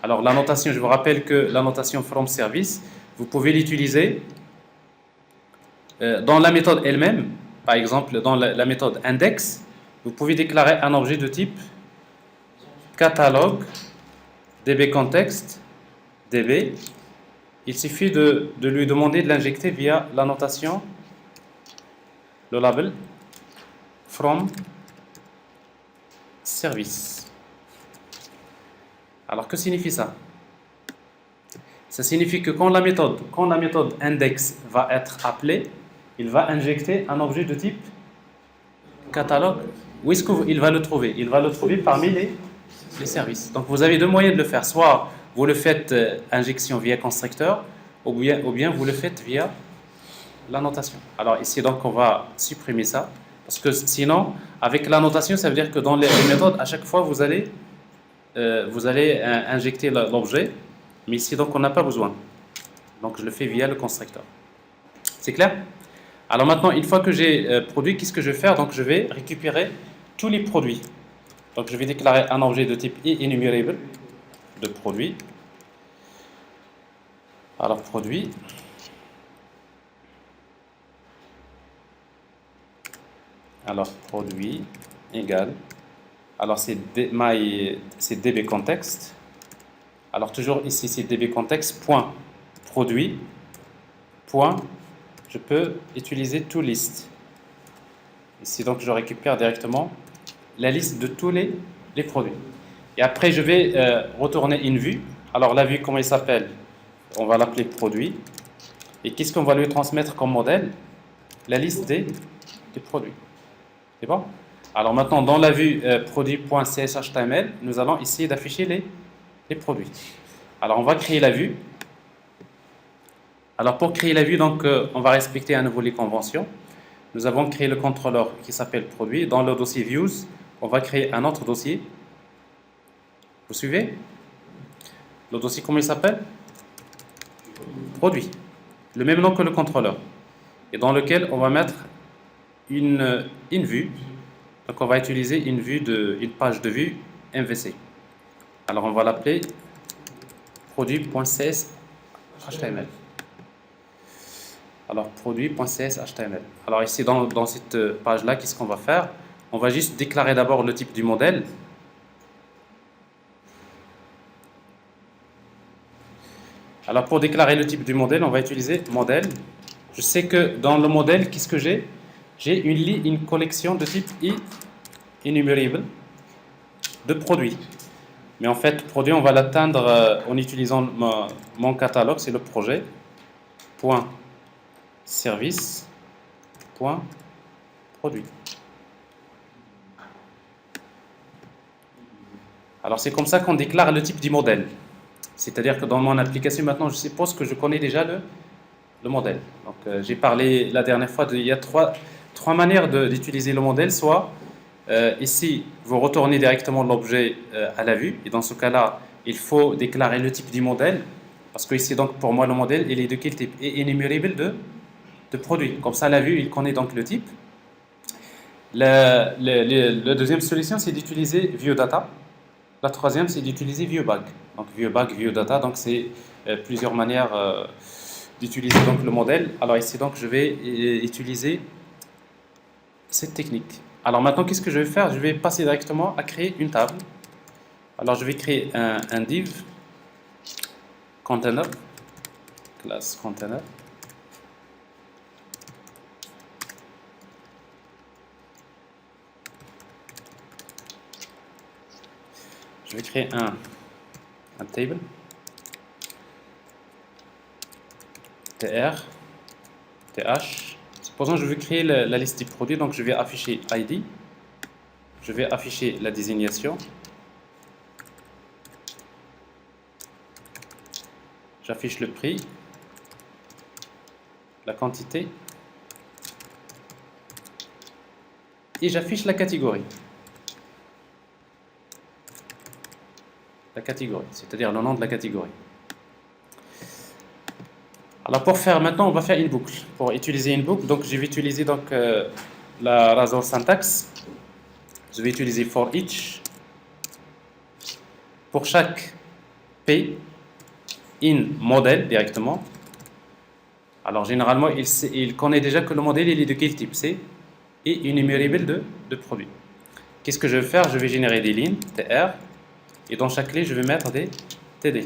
Alors, l'annotation, je vous rappelle que l'annotation from service, vous pouvez l'utiliser dans la méthode elle-même. Par exemple, dans la méthode index, vous pouvez déclarer un objet de type catalogue dbContext db. Il suffit de lui demander de l'injecter via l'annotation, le label from service. Alors que signifie ça? Ça signifie que quand la méthode index va être appelée, il va injecter un objet de type catalogue. Où est-ce qu'il va le trouver? Il va le trouver parmi les services. Donc vous avez deux moyens de le faire. Soit vous le faites injection via constructeur, ou bien vous le faites via l'annotation. Alors ici, donc, on va supprimer ça. Parce que sinon, avec l'annotation, ça veut dire que dans les méthodes, à chaque fois, vous allez injecter l'objet. Mais ici, donc, on n'a pas besoin. Donc, je le fais via le constructeur. C'est clair? Alors maintenant, une fois que j'ai produit, qu'est-ce que je vais faire? Donc, je vais récupérer tous les produits. Donc, je vais déclarer un objet de type enumerable de produit. Alors, produit. Alors, produit égale. Alors, c'est dbContext. Alors, toujours ici, c'est dbContext, point produit, point, je peux utiliser toList. Ici, donc, je récupère directement la liste de tous les produits. Et après, je vais retourner une vue. Alors, la vue, comment il s'appelle? on va l'appeler produit. Et qu'est-ce qu'on va lui transmettre comme modèle? La liste des produits. C'est bon? Alors maintenant, dans la vue produit.cshtml, nous allons essayer d'afficher les produits. Alors on va créer la vue. Alors pour créer la vue, donc, on va respecter à nouveau les conventions. Nous avons créé le contrôleur qui s'appelle produit. Dans le dossier views, on va créer un autre dossier. Vous suivez? Le dossier, comment il s'appelle? Produit. Le même nom que le contrôleur. Et dans lequel on va mettre une vue. Donc on va utiliser une page de vue MVC. Alors on va l'appeler produit.cshtml. Alors produit.cshtml. Alors ici dans cette page-là, qu'est-ce qu'on va faire? On va juste déclarer d'abord le type du modèle. Alors pour déclarer le type du modèle, on va utiliser modèle. Je sais que dans le modèle, qu'est-ce que j'ai? J'ai une collection de type enumerable de produits. Mais en fait, produit, on va l'atteindre en utilisant mon catalogue, c'est le projet. Point service. Point produit. Alors c'est comme ça qu'on déclare le type du modèle. C'est-à-dire que dans mon application, maintenant, je suppose que je connais déjà le modèle. Donc j'ai parlé la dernière fois, il y a trois manières d'utiliser le modèle. Soit ici, vous retournez directement l'objet à la vue, et dans ce cas-là, il faut déclarer le type du modèle, parce que ici, donc, pour moi, le modèle, il est de quel type? Et enumerable de produit. Comme ça, la vue, il connaît donc le type. La deuxième solution, c'est d'utiliser ViewData. La troisième, c'est d'utiliser ViewBag. Donc ViewBag, ViewData, donc c'est plusieurs manières d'utiliser donc le modèle. Alors ici, donc, je vais utiliser cette technique. Alors maintenant, qu'est-ce que je vais faire? Je vais passer directement à créer une table. Alors je vais créer un div container, classe container. Je vais créer un table tr th. Supposons que je veux créer la liste des produits, donc je vais afficher ID, je vais afficher la désignation, j'affiche le prix, la quantité et j'affiche la catégorie. La catégorie, c'est-à-dire le nom de la catégorie. Alors pour faire maintenant, on va faire une boucle. Pour utiliser une boucle, donc je vais utiliser donc la Razor syntax. Je vais utiliser for each. Pour chaque P in modèle directement. Alors généralement, il connaît déjà que le modèle il est de quel type? C'est enumerable de produits. Qu'est-ce que je vais faire? Je vais générer des lignes tr et dans chaque ligne, je vais mettre des td.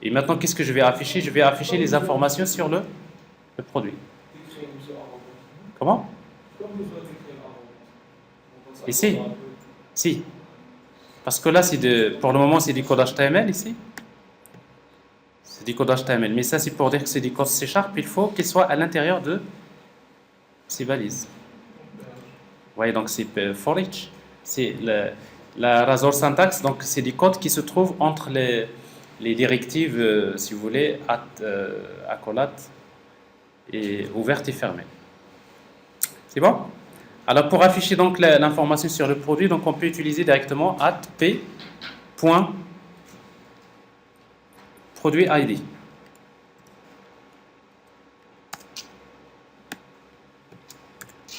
Et maintenant, qu'est-ce que je vais afficher? Je vais afficher les informations sur le produit. Comment? Ici? Si. Parce que là, pour le moment, c'est du code HTML ici. C'est du code HTML. Mais ça, c'est pour dire que c'est du code C#. Il faut qu'il soit à l'intérieur de ces balises. Vous voyez, donc c'est for each. C'est la Razor syntax. Donc, c'est du code qui se trouve entre les directives, si vous voulez, accolades et ouvertes et fermées. C'est bon? Alors pour afficher donc l'information sur le produit, donc on peut utiliser directement @p.produit_id.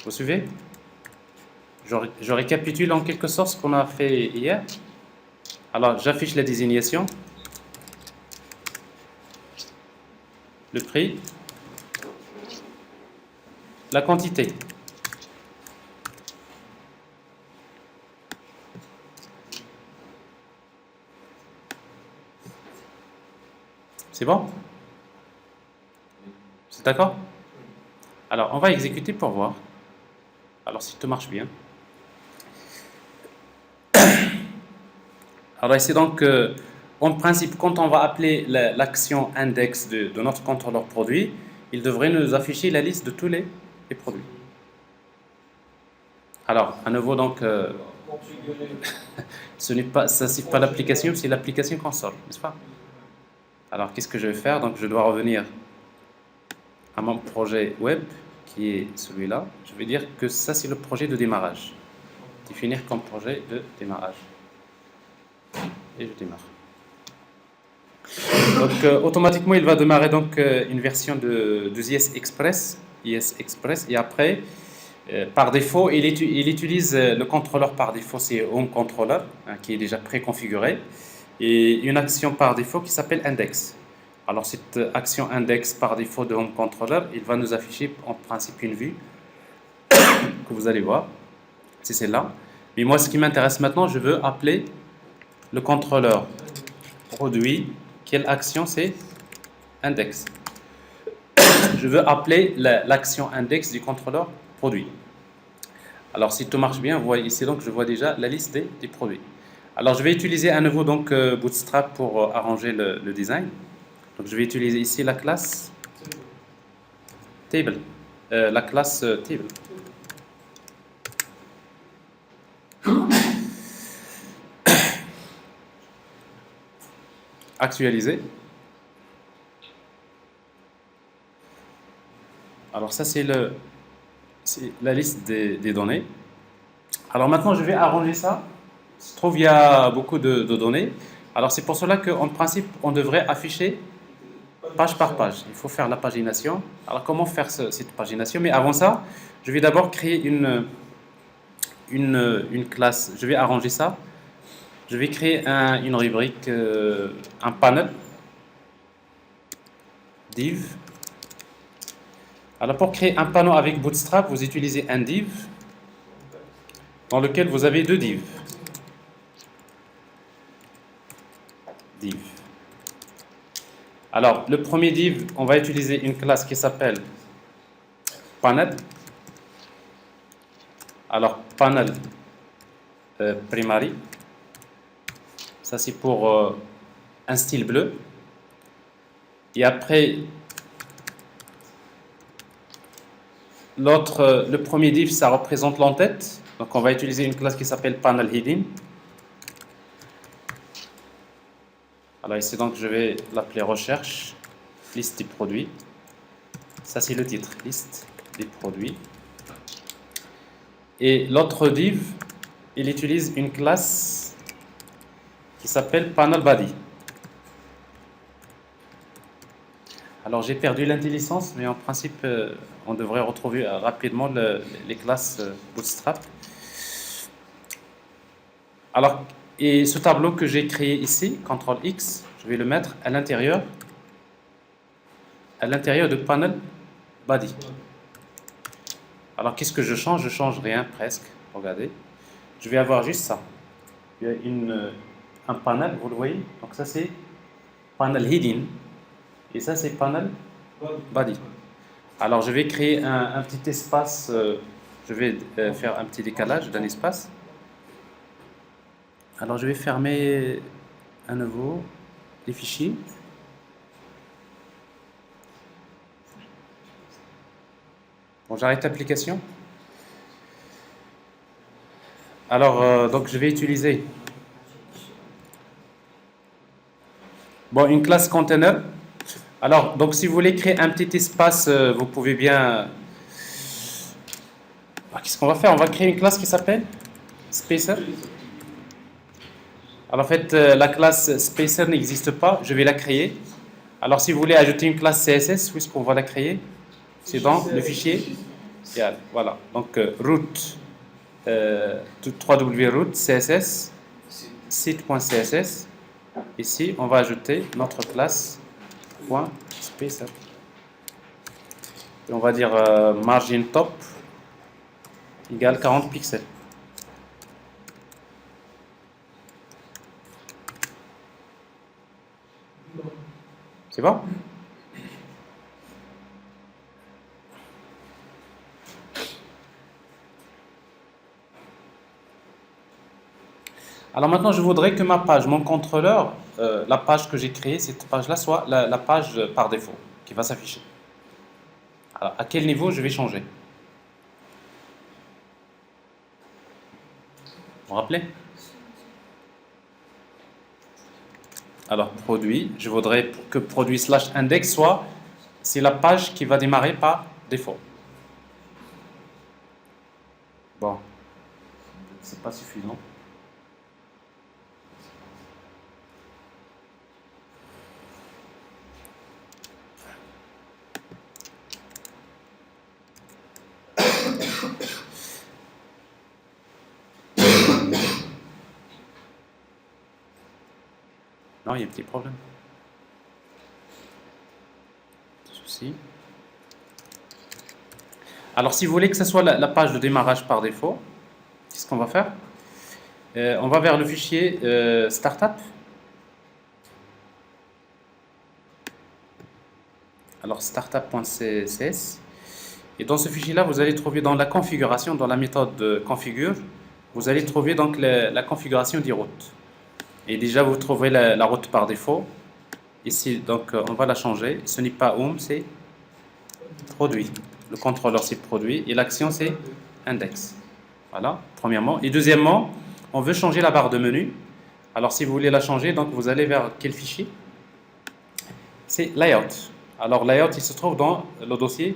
Vous suivez? Je récapitule en quelque sorte ce qu'on a fait hier. Alors j'affiche la désignation, le prix, la quantité. C'est bon? C'est d'accord? Alors, on va exécuter pour voir. Alors, si tout marche bien. Alors, ici, donc, En principe, quand on va appeler l'action index de notre contrôleur produit, il devrait nous afficher la liste de tous les produits. Alors, à nouveau, donc, ça c'est pas l'application, c'est l'application console, n'est-ce pas? Alors, qu'est-ce que je vais faire? Donc, je dois revenir à mon projet web, qui est celui-là. Je vais dire que ça, c'est le projet de démarrage. Définir comme projet de démarrage. Et je démarre. Donc, automatiquement, il va démarrer donc une version de JS Express, et après, par défaut, il utilise le contrôleur par défaut, c'est Home Controller, hein, qui est déjà préconfiguré, et une action par défaut qui s'appelle Index. Alors, cette action Index par défaut de Home Controller, il va nous afficher en principe une vue que vous allez voir, c'est celle-là. Mais moi, ce qui m'intéresse maintenant, je veux appeler le contrôleur produit. Quelle action? C'est Index. Je veux appeler l'action Index du contrôleur produit. Alors, si tout marche bien, vous voyez ici, donc je vois déjà la liste des produits. Alors, je vais utiliser à nouveau donc, Bootstrap pour arranger le design. Donc, je vais utiliser ici la classe Table. La classe Table. Actualiser. Alors, ça, c'est la liste des données. Alors maintenant, je vais arranger ça. Il se trouve, il y a beaucoup de données. Alors c'est pour cela qu'en principe, on devrait afficher page par page. Il faut faire la pagination. Alors comment faire cette pagination? Mais avant ça, je vais d'abord créer une classe. Je vais arranger ça. Je vais créer une rubrique, un panel, div. Alors pour créer un panneau avec Bootstrap, vous utilisez un div dans lequel vous avez deux divs. Div. Alors, le premier div, on va utiliser une classe qui s'appelle panel. Alors, panel primary. Ça, c'est pour un style bleu. Et après, le premier div, ça représente l'entête. Donc, on va utiliser une classe qui s'appelle panel heading. Alors ici, donc, je vais l'appeler recherche, liste des produits. Ça, c'est le titre, liste des produits. Et l'autre div, il utilise une classe qui s'appelle panel body. Alors, j'ai perdu l'intelligence, mais en principe, on devrait retrouver rapidement les classes Bootstrap. Alors, et ce tableau que j'ai créé ici, CTRL X, je vais le mettre à l'intérieur de panel body. Alors, qu'est-ce que je change? Je change rien presque. Regardez. Je vais avoir juste ça. Il y a un panel, vous le voyez. Donc, ça, c'est panel heading. Et ça, c'est panel body. Alors, je vais créer un petit espace. Je vais faire un petit décalage d'un espace. Alors, je vais fermer à nouveau les fichiers. Bon, j'arrête l'application. Alors, donc, je vais utiliser une classe container. Alors, donc, si vous voulez créer un petit espace, vous pouvez bien... Qu'est-ce qu'on va faire? On va créer une classe qui s'appelle Spacer. Alors, en fait, la classe Spacer n'existe pas. Je vais la créer. Alors, si vous voulez ajouter une classe CSS, où est-ce qu'on va la créer? C'est dans le fichier. Voilà. Donc, root, 3W root, CSS, site.css. Ici, on va ajouter notre classe .spacer. Et on va dire margin top égale 40 pixels. C'est bon? Alors maintenant, je voudrais que ma page, mon contrôleur, la page que j'ai créée, cette page-là, soit la page par défaut qui va s'afficher. Alors, à quel niveau je vais changer? Vous vous rappelez? Alors, produit, je voudrais que produit slash index soit, c'est la page qui va démarrer par défaut. Bon, c'est pas suffisant. Non, il y a un petit problème. Souci. Alors, si vous voulez que ce soit la page de démarrage par défaut, qu'est-ce qu'on va faire? On va vers le fichier startup. Alors, startup.css. Et dans ce fichier-là, vous allez trouver dans la configuration, dans la méthode configure, vous allez trouver donc la configuration des routes. Et déjà, vous trouverez la route par défaut. Ici, donc, on va la changer. Ce n'est pas home, c'est produit. Le contrôleur, c'est produit. Et l'action, c'est index. Voilà, premièrement. Et deuxièmement, on veut changer la barre de menu. Alors, si vous voulez la changer, donc vous allez vers quel fichier? C'est layout. Alors, layout, il se trouve dans le dossier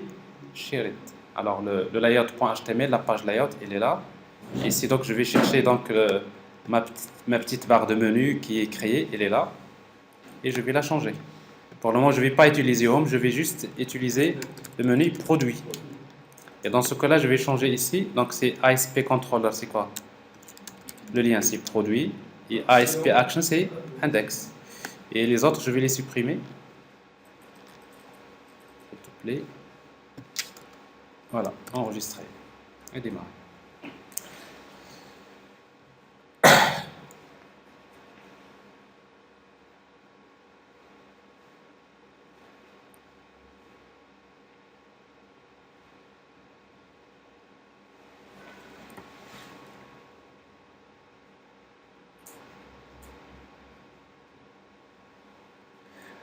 shared. Alors, le layout.html, la page layout, elle est là. Ici, donc, je vais chercher donc ma petite barre de menu qui est créée, elle est là. Et je vais la changer. Pour le moment, je ne vais pas utiliser Home, je vais juste utiliser le menu Produit. Et dans ce cas-là, je vais changer ici. Donc, c'est ASP Controller, c'est quoi? Le lien, c'est Produit. Et ASP Action, c'est Index. Et les autres, je vais les supprimer. S'il te plaît. Voilà, enregistrer. Et démarrer.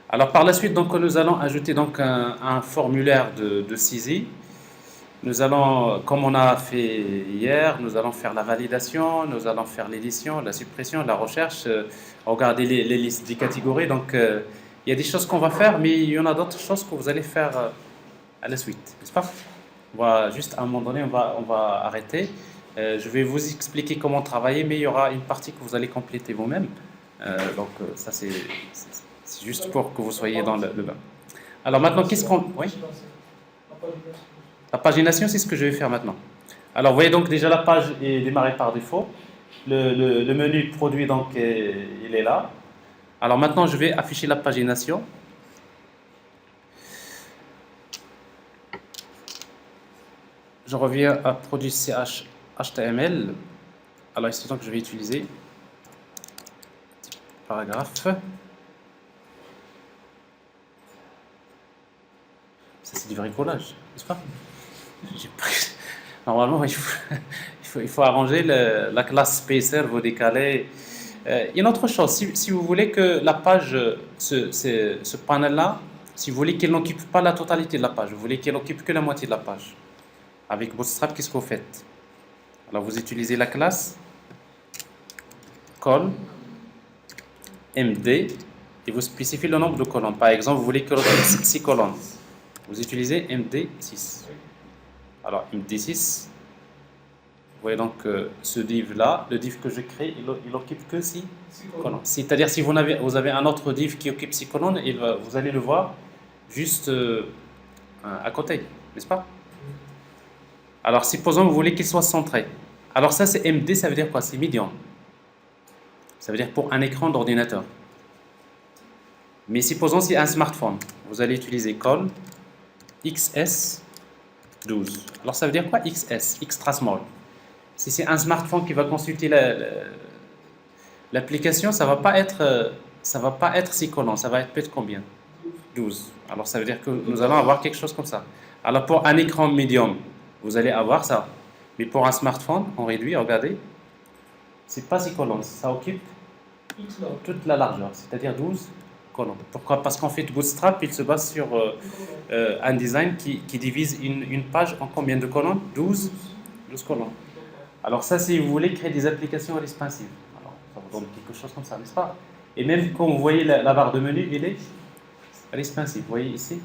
Alors par la suite, donc, nous allons ajouter donc un formulaire de saisie. Nous allons, comme on a fait hier, nous allons faire la validation, nous allons faire l'édition, la suppression, la recherche, regarder les listes des catégories. Donc il y a des choses qu'on va faire, mais il y en a d'autres choses que vous allez faire à la suite, n'est-ce pas? On va juste à un moment donné, on va arrêter. Je vais vous expliquer comment travailler, mais il y aura une partie que vous allez compléter vous-même. Donc ça c'est juste pour que vous soyez dans le bain. Alors maintenant, qu'est-ce qu'on... Oui? La pagination, c'est ce que je vais faire maintenant. Alors, vous voyez donc déjà la page est démarrée par défaut. Le menu produit, donc, il est là. Alors maintenant, je vais afficher la pagination. Je reviens à produit CH HTML. Alors ici, donc, je vais utiliser paragraphe. Ça, c'est du bricolage, n'est-ce pas? Normalement, il faut arranger la classe spacer, vous décaler. Il y a une autre chose, si vous voulez que la page, ce panel-là, si vous voulez qu'il n'occupe pas la totalité de la page, vous voulez qu'il occupe que la moitié de la page. Avec Bootstrap, qu'est-ce que vous faites? Alors, vous utilisez la classe col md et vous spécifiez le nombre de colonnes. Par exemple, vous voulez que l'autre ait 6 colonnes. Vous utilisez MD6. Alors, MD6, vous voyez donc ce div-là, le div que je crée, il occupe que 6 colonnes. C'est-à-dire, si vous avez un autre div qui occupe 6 colonnes, vous allez le voir juste à côté, n'est-ce pas? Alors, supposons que vous voulez qu'il soit centré. Alors ça, c'est MD, ça veut dire quoi? C'est medium. Ça veut dire pour un écran d'ordinateur. Mais supposons c'est un smartphone. Vous allez utiliser col XS12. Alors ça veut dire quoi XS? Extra small. Si c'est un smartphone qui va consulter l'application, ça va pas être 6 colonnes, ça va être peut-être combien? 12. Alors ça veut dire que nous allons avoir quelque chose comme ça. Alors pour un écran médium, vous allez avoir ça. Mais pour un smartphone, on réduit, regardez, c'est pas 6 colonnes, ça occupe toute la largeur, c'est-à-dire 12 colonnes. Pourquoi? Parce qu'en fait, Bootstrap, il se base sur un design qui divise une page en combien de colonnes? 12 colonnes. Alors ça, si vous voulez créer des applications responsives, alors ça vous donne quelque chose comme ça, n'est-ce pas? Et même quand vous voyez la barre de menu, elle est responsive. Vous voyez ici?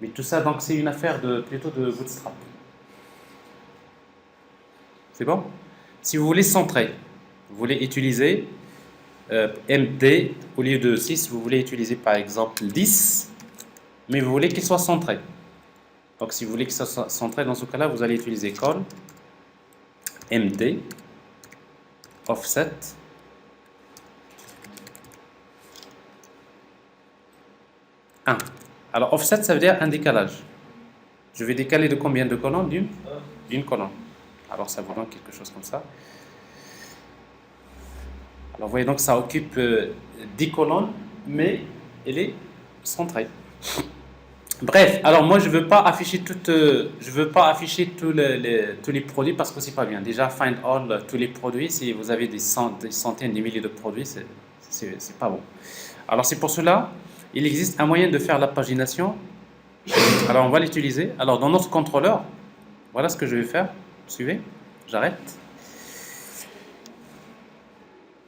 Mais tout ça, donc, c'est une affaire plutôt de Bootstrap. C'est bon? Si vous voulez centrer, vous voulez utiliser MD, au lieu de 6, vous voulez utiliser par exemple 10, mais vous voulez qu'il soit centré. Donc si vous voulez qu'il soit centré, dans ce cas-là, vous allez utiliser call MD offset 1. Alors offset, ça veut dire un décalage. Je vais décaler de combien de colonnes? D'une colonne. Alors ça vous donne quelque chose comme ça. Alors vous voyez donc ça occupe 10 colonnes, mais elle est centrée. Bref, alors moi je veux pas afficher tous les produits parce que c'est pas bien. Déjà find all tous les produits, si vous avez des centaines, des milliers de produits, c'est pas bon. Alors c'est pour cela, il existe un moyen de faire la pagination. Alors on va l'utiliser. Alors dans notre contrôleur, voilà ce que je vais faire. Suivez, j'arrête.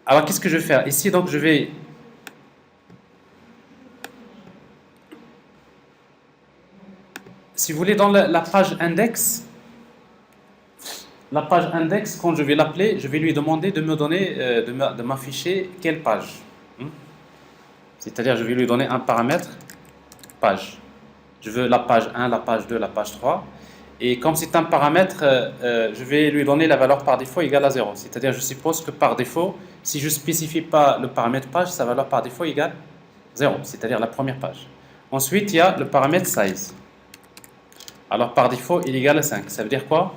Alors qu'est-ce que je vais faire? Ici donc je vais si vous voulez, dans la page index, quand je vais l'appeler, je vais lui demander de me donner, de m'afficher quelle page. C'est-à-dire, je vais lui donner un paramètre page. Je veux la page 1, la page 2, la page 3. Et comme c'est un paramètre, je vais lui donner la valeur par défaut égale à 0. C'est-à-dire, je suppose que par défaut, si je ne spécifie pas le paramètre page, sa valeur par défaut égale 0, c'est-à-dire la première page. Ensuite, il y a le paramètre size. Alors par défaut, il est égal à 5. Ça veut dire quoi?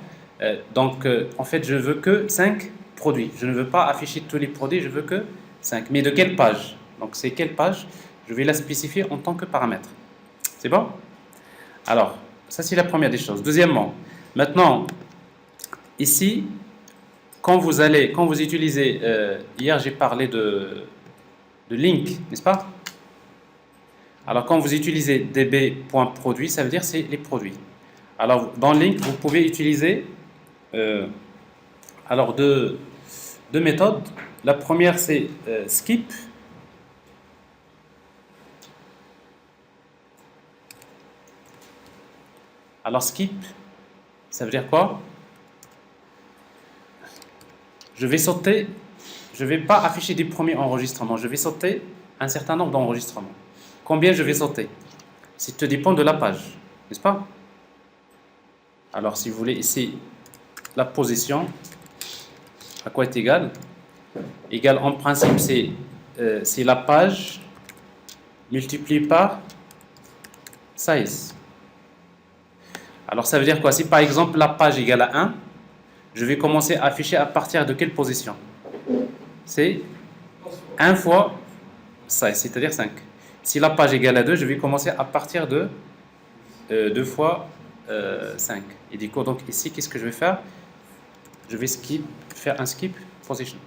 En fait, je veux que 5 produits. Je ne veux pas afficher tous les produits, je veux que 5. Mais de quelle page? Donc c'est quelle page? Je vais la spécifier en tant que paramètre. C'est bon? Alors, ça c'est la première des choses. Deuxièmement, maintenant, ici, quand vous utilisez, hier j'ai parlé de link, n'est-ce pas? Alors quand vous utilisez db.produit, ça veut dire c'est les produits. Alors, dans Link, vous pouvez utiliser alors deux méthodes. La première, c'est skip. Alors, skip, ça veut dire quoi? Je vais sauter, je ne vais pas afficher des premiers enregistrements, je vais sauter un certain nombre d'enregistrements. Combien je vais sauter? Ça dépend de la page, n'est-ce pas? Alors, si vous voulez, ici, la position, à quoi est égal? Égal, en principe, c'est la page multipliée par size. Alors, ça veut dire quoi? Si par exemple, la page égale à 1, je vais commencer à afficher à partir de quelle position? C'est 1 fois size, c'est-à-dire 5. Si la page égale à 2, je vais commencer à partir de 2 fois 5. Et du coup, donc ici, qu'est-ce que je vais faire? Je vais faire un skip position.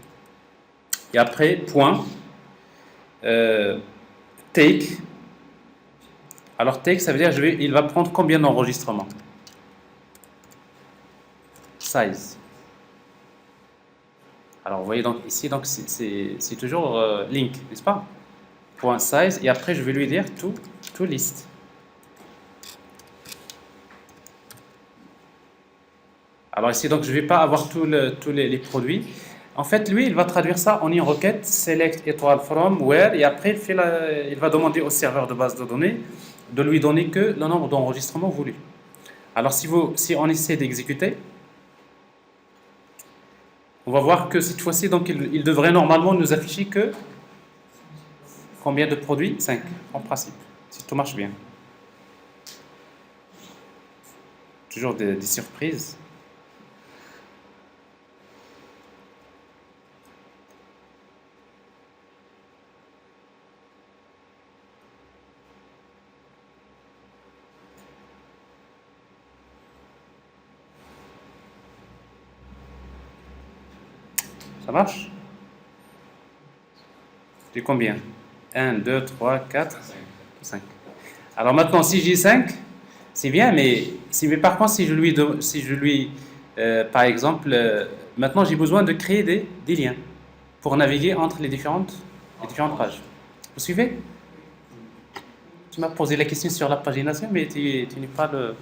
Et après, point, take. Alors, take, ça veut dire il va prendre combien d'enregistrements? Size. Alors, vous voyez donc ici, donc c'est toujours link, n'est-ce pas? Point size, et après, je vais lui dire to list. Alors ici, donc, je ne vais pas avoir tous les produits. En fait, lui, il va traduire ça en une requête select étoile from where, et après, il va demander au serveur de base de données de lui donner que le nombre d'enregistrements voulus. Alors, si on essaie d'exécuter, on va voir que cette fois-ci, donc, il devrait normalement nous afficher que combien de produits? 5, en principe, si tout marche bien. Toujours des surprises. Ça marche? J'ai combien? 1, 2, 3, 4, 5. Alors maintenant, si j'ai 5, c'est bien, mais par contre, par exemple, maintenant j'ai besoin de créer des liens pour naviguer entre les différentes pages. Vous suivez? Tu m'as posé la question sur la pagination, mais tu n'es pas le...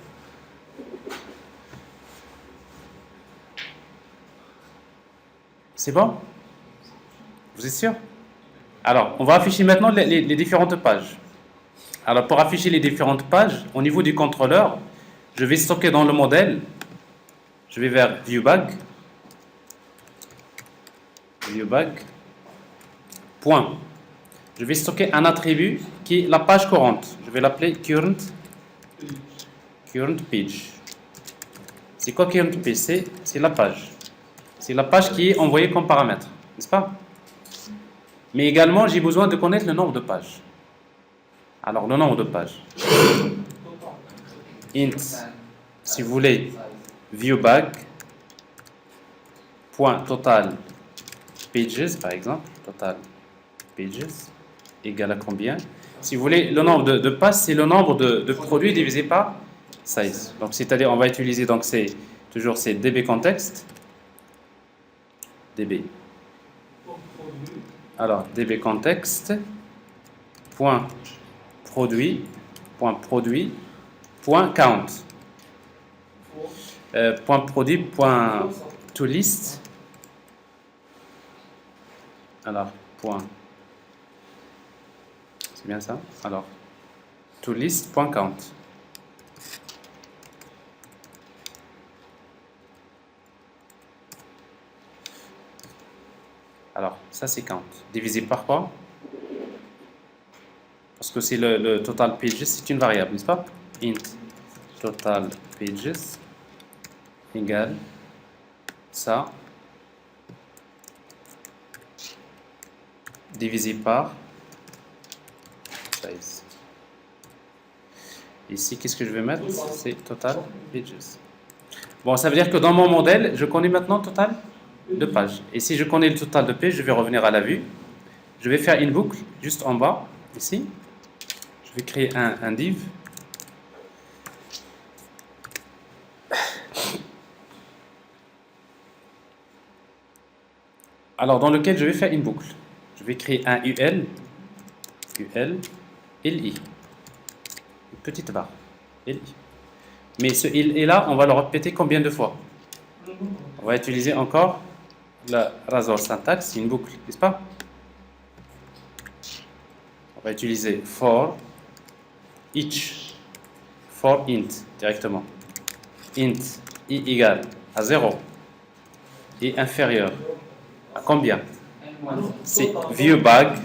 C'est bon? Vous êtes sûr? Alors, on va afficher maintenant les différentes pages. Alors, pour afficher les différentes pages, au niveau du contrôleur, je vais stocker dans le modèle, je vais vers ViewBag, point. Je vais stocker un attribut qui est la page courante. Je vais l'appeler current page. C'est quoi current page? C'est la page. C'est la page qui est envoyée comme paramètre, n'est-ce pas? Mais également, j'ai besoin de connaître le nombre de pages. Alors, le nombre de pages. Int, si vous voulez, viewBag, point total pages, par exemple, total pages, égale à combien? Si vous voulez, le nombre de pages, c'est le nombre de produits divisé par size. Donc, c'est-à-dire, on va utiliser, donc, toujours c'est db context, db. Alors, db context, point produit, point count. Point produit, point to list. Alors, point. C'est bien ça? Alors, to list, point count. Alors, ça c'est count. Divisé par quoi? Parce que c'est le total pages, c'est une variable, n'est-ce pas? Int total pages égale ça divisé par size. Ici, qu'est-ce que je vais mettre? C'est total pages. Bon, ça veut dire que dans mon modèle, je connais maintenant total de pages. Et si je connais le total de pages, je vais revenir à la vue. Je vais faire une boucle juste en bas, ici. Je vais créer un div. Alors, dans lequel je vais faire une boucle. Je vais créer un UL, LI. Une petite barre, LI. Mais ce LI là, on va le répéter combien de fois? On va utiliser encore la Razor syntaxe, une boucle, n'est-ce pas? On va utiliser for each, for int directement. Int i égale à 0 et inférieur à combien? C'est viewBag,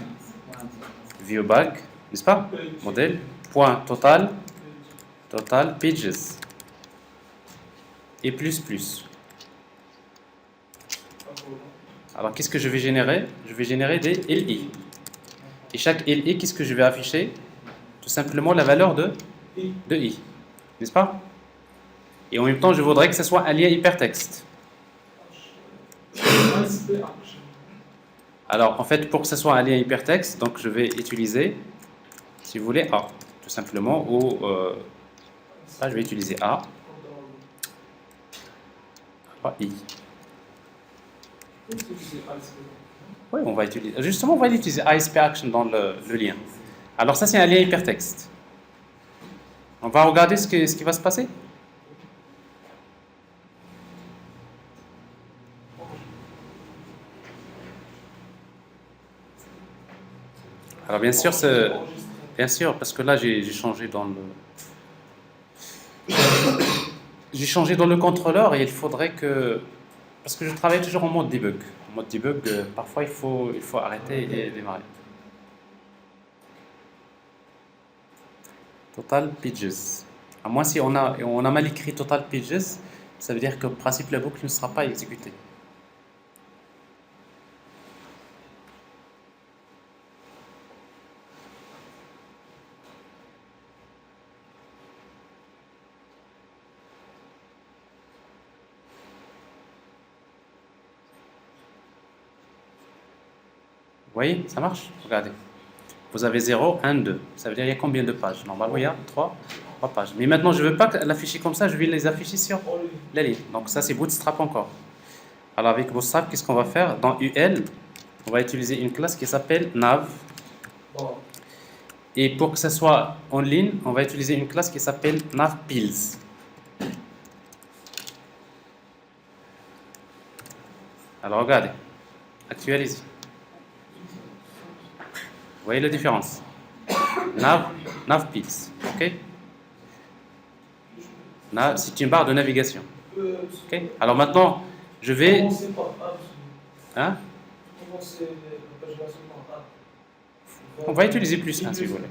n'est-ce pas? Modèle, point total pages et plus. Alors, qu'est-ce que je vais générer? Je vais générer des LI. Et chaque LI, qu'est-ce que je vais afficher? Tout simplement la valeur de I. N'est-ce pas? Et en même temps, je voudrais que ce soit un lien hypertexte. Alors, en fait, pour que ce soit un lien hypertexte, donc je vais utiliser, si vous voulez, A, tout simplement, ou je vais utiliser A, I. Oui, on va utiliser. Justement, on va utiliser ASP Action dans le lien. Alors, ça, c'est un lien hypertexte. On va regarder ce qui va se passer. Alors, bien sûr, parce que là, j'ai changé dans le. J'ai changé dans le contrôleur et il faudrait que. Parce que je travaille toujours en mode debug. En mode debug, parfois, il faut arrêter et démarrer. Total pages. À moins si on a mal écrit total pages, ça veut dire que le principe de la boucle ne sera pas exécuté. voyez, ça marche? Regardez. Vous avez 0, 1, 2. Ça veut dire il y a combien de pages? Normalement, il y a 3 pages. Mais maintenant, je ne veux pas l'afficher comme ça, je vais les afficher sur la ligne. Donc ça, c'est Bootstrap encore. Alors avec Bootstrap, qu'est-ce qu'on va faire? Dans UL, on va utiliser une classe qui s'appelle nav. Et pour que ça soit en ligne, on va utiliser une classe qui s'appelle navpills. Alors regardez, actualisez. Vous voyez la différence? Navpills, ok? C'est une barre de navigation. Ok? Alors maintenant, je vais... Hein? On va utiliser plus si vous voulez.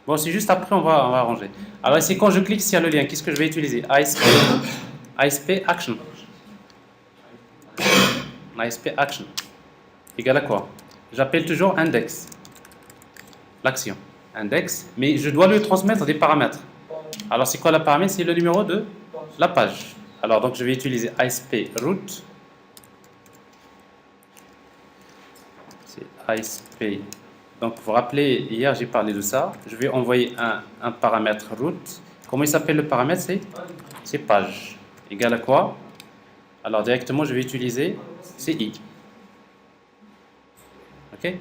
Bon, c'est juste après, on va arranger. Alors ici, quand je clique sur le lien, qu'est-ce que je vais utiliser? ASP Action. ASP Action. Égal à quoi? J'appelle toujours index. L'action. Index. Mais je dois lui transmettre des paramètres. Alors, c'est quoi le paramètre? C'est le numéro de la page. Alors, donc, je vais utiliser ASP root. C'est ASP. Donc, vous vous rappelez, hier, j'ai parlé de ça. Je vais envoyer un paramètre root. Comment il s'appelle le paramètre? C'est page. Égal à quoi? Alors, directement, je vais utiliser CI. OK?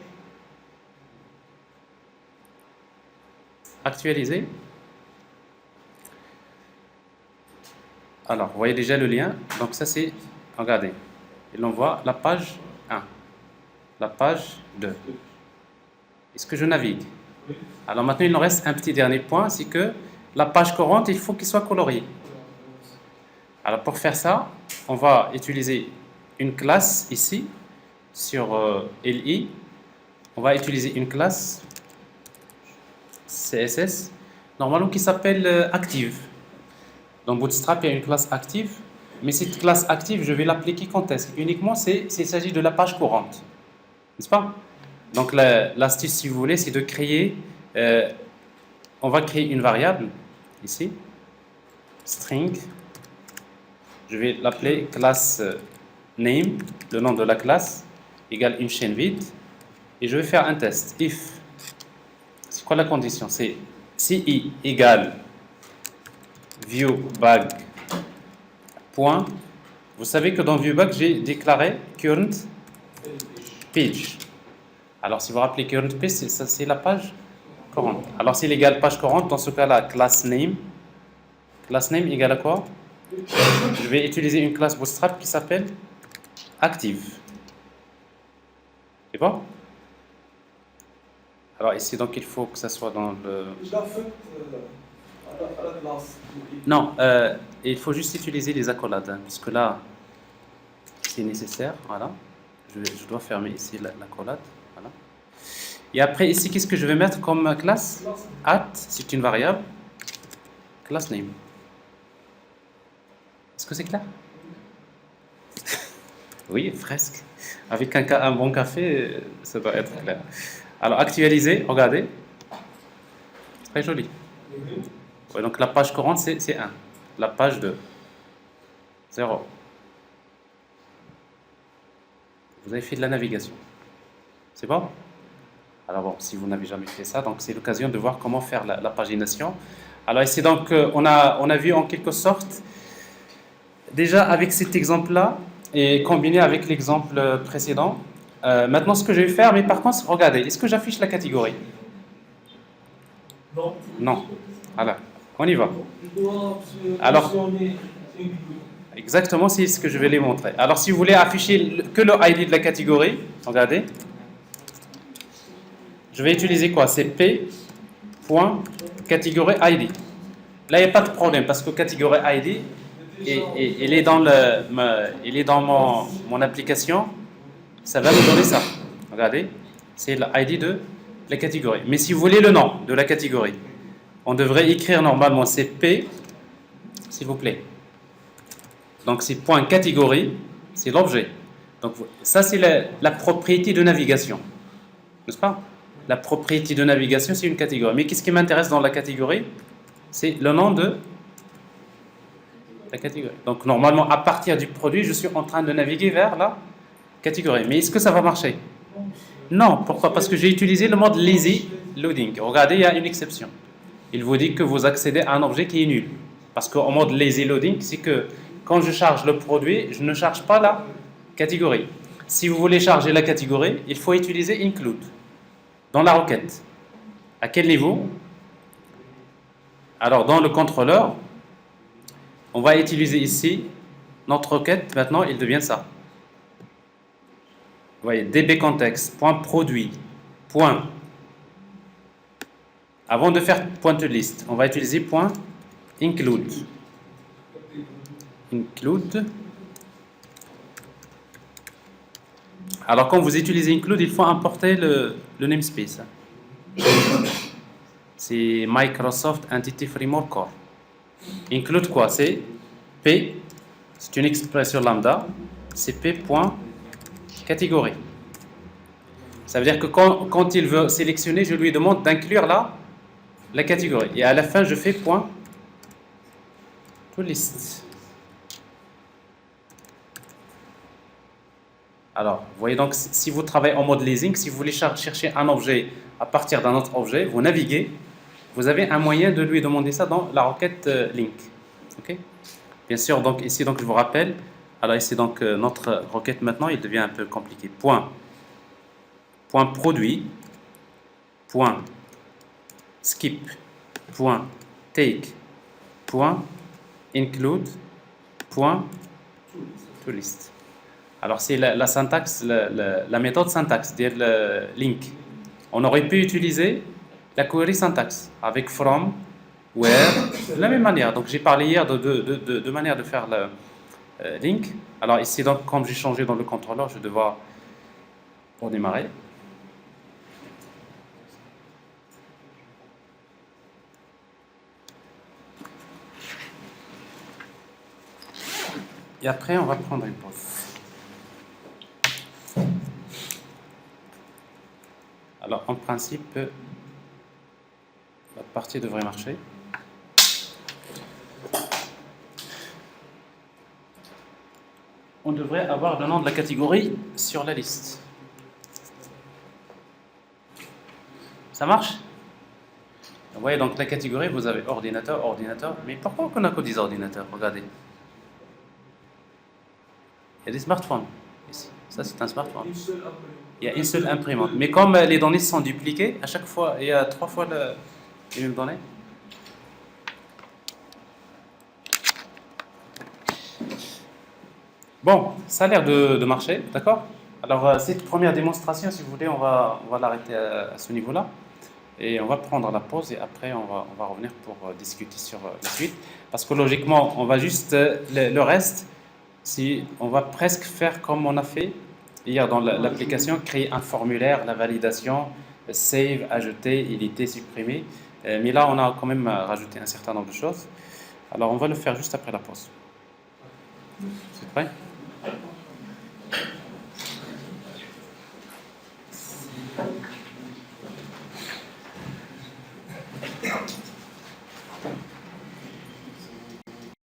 Actualiser. Alors, vous voyez déjà le lien. Donc, ça, c'est... Regardez. Il envoie la page 1. La page 2. Est-ce que je navigue? Alors maintenant, il nous reste un petit dernier point, c'est que la page courante, il faut qu'il soit colorié. Alors pour faire ça, on va utiliser une classe ici, sur LI. On va utiliser une classe CSS, normalement qui s'appelle active. Dans Bootstrap, il y a une classe active, mais cette classe active, je vais l'appliquer quand est-ce? Uniquement s'il s'agit de la page courante, n'est-ce pas? Donc l'astuce, si vous voulez, c'est de créer, on va créer une variable, ici, string, je vais l'appeler classe name, le nom de la classe, égale une chaîne vide, et je vais faire un test, if, c'est quoi la condition? C'est CI égale viewBag, point, vous savez que dans viewBag, j'ai déclaré current page. Alors, si vous rappelez current page, c'est la page courante. Alors, s'il égale page courante, dans ce cas-là, class name égale à quoi? Je vais utiliser une classe Bootstrap qui s'appelle active. C'est bon? Alors, ici, donc, il faut que ça soit dans le... Non, il faut juste utiliser les accolades, hein, puisque là, c'est nécessaire. Voilà. Je dois fermer ici l'accolade. Voilà. Et après, ici, qu'est-ce que je vais mettre comme classe? C'est une variable. Class name. Est-ce que c'est clair? Oui, presque. Avec un bon café, ça doit être clair. Alors, actualiser, regardez. Très joli. Ouais, donc, la page courante, c'est 1. La page 2, 0. Vous avez fait de la navigation. C'est bon? Alors bon, si vous n'avez jamais fait ça, donc c'est l'occasion de voir comment faire la pagination. Alors ici, donc, on a vu en quelque sorte, déjà avec cet exemple-là, et combiné avec l'exemple précédent, maintenant ce que je vais faire, mais par contre, regardez, est-ce que j'affiche la catégorie? Non. Non. Voilà, on y va. Alors, exactement, c'est ce que je vais les montrer. Alors, si vous voulez afficher que le ID de la catégorie, regardez, je vais utiliser quoi? C'est p.catégorie ID. Là, il n'y a pas de problème parce que catégorie ID, il est dans mon application, ça va me donner ça. Regardez, c'est l'ID de la catégorie. Mais si vous voulez le nom de la catégorie, on devrait écrire normalement c'est P, s'il vous plaît. Donc c'est point catégorie, c'est l'objet. Donc ça c'est la propriété de navigation, n'est-ce pas? La propriété de navigation c'est une catégorie. Mais qu'est-ce qui m'intéresse dans la catégorie? C'est le nom de la catégorie. Donc normalement à partir du produit, je suis en train de naviguer vers la catégorie. Mais est-ce que ça va marcher? Non, pourquoi? Parce que j'ai utilisé le mode lazy loading. Regardez, il y a une exception. Il vous dit que vous accédez à un objet qui est nul. Parce qu'en mode lazy loading, c'est que quand je charge le produit, je ne charge pas la catégorie. Si vous voulez charger la catégorie, il faut utiliser include dans la requête. À quel niveau? Alors, dans le contrôleur, on va utiliser ici notre requête. Maintenant, il devient ça. Vous voyez, dbcontext, point produit, point. Avant de faire .list, on va utiliser point include. Include. Alors, quand vous utilisez include, il faut importer le namespace. C'est Microsoft Entity Framework Core. Include quoi? C'est P, c'est une expression lambda, c'est P.catégorie. Ça veut dire que quand il veut sélectionner, je lui demande d'inclure la catégorie. Et à la fin, je fais point to list. Alors, vous voyez donc, si vous travaillez en mode leasing, si vous voulez chercher un objet à partir d'un autre objet, vous naviguez, vous avez un moyen de lui demander ça dans la requête link. Ok? Bien sûr, donc ici, donc, je vous rappelle, alors ici, donc, notre requête maintenant, il devient un peu compliqué. Point produit, point skip, point take, point include, point to list. Alors, c'est la syntaxe, la méthode syntaxe, c'est-à-dire le link. On aurait pu utiliser la query syntaxe avec from, where, de la même manière. Donc, j'ai parlé hier de deux manières de faire le link. Alors, ici, donc, comme j'ai changé dans le contrôleur, je vais devoir redémarrer. Et après, on va prendre une pause. Alors, en principe, la partie devrait marcher. On devrait avoir le nom de la catégorie sur la liste. Ça marche? Vous voyez, donc la catégorie, vous avez ordinateur, ordinateur. Mais pourquoi on a que des ordinateurs? Regardez. Il y a des smartphones ici. Ça, c'est un smartphone. Il y a une seule imprimante. Mais comme les données sont dupliquées, à chaque fois, il y a 3 fois les mêmes données. Bon, ça a l'air de marcher, d'accord? Alors, cette première démonstration, si vous voulez, on va l'arrêter à ce niveau-là. Et on va prendre la pause et après, on va revenir pour discuter sur la suite. Parce que logiquement, on va juste, le reste, si on va presque faire comme on a fait hier dans l'application, créer un formulaire, la validation, save, ajouter, éditer, supprimer. Mais là, on a quand même rajouté un certain nombre de choses. Alors, on va le faire juste après la pause. C'est prêt?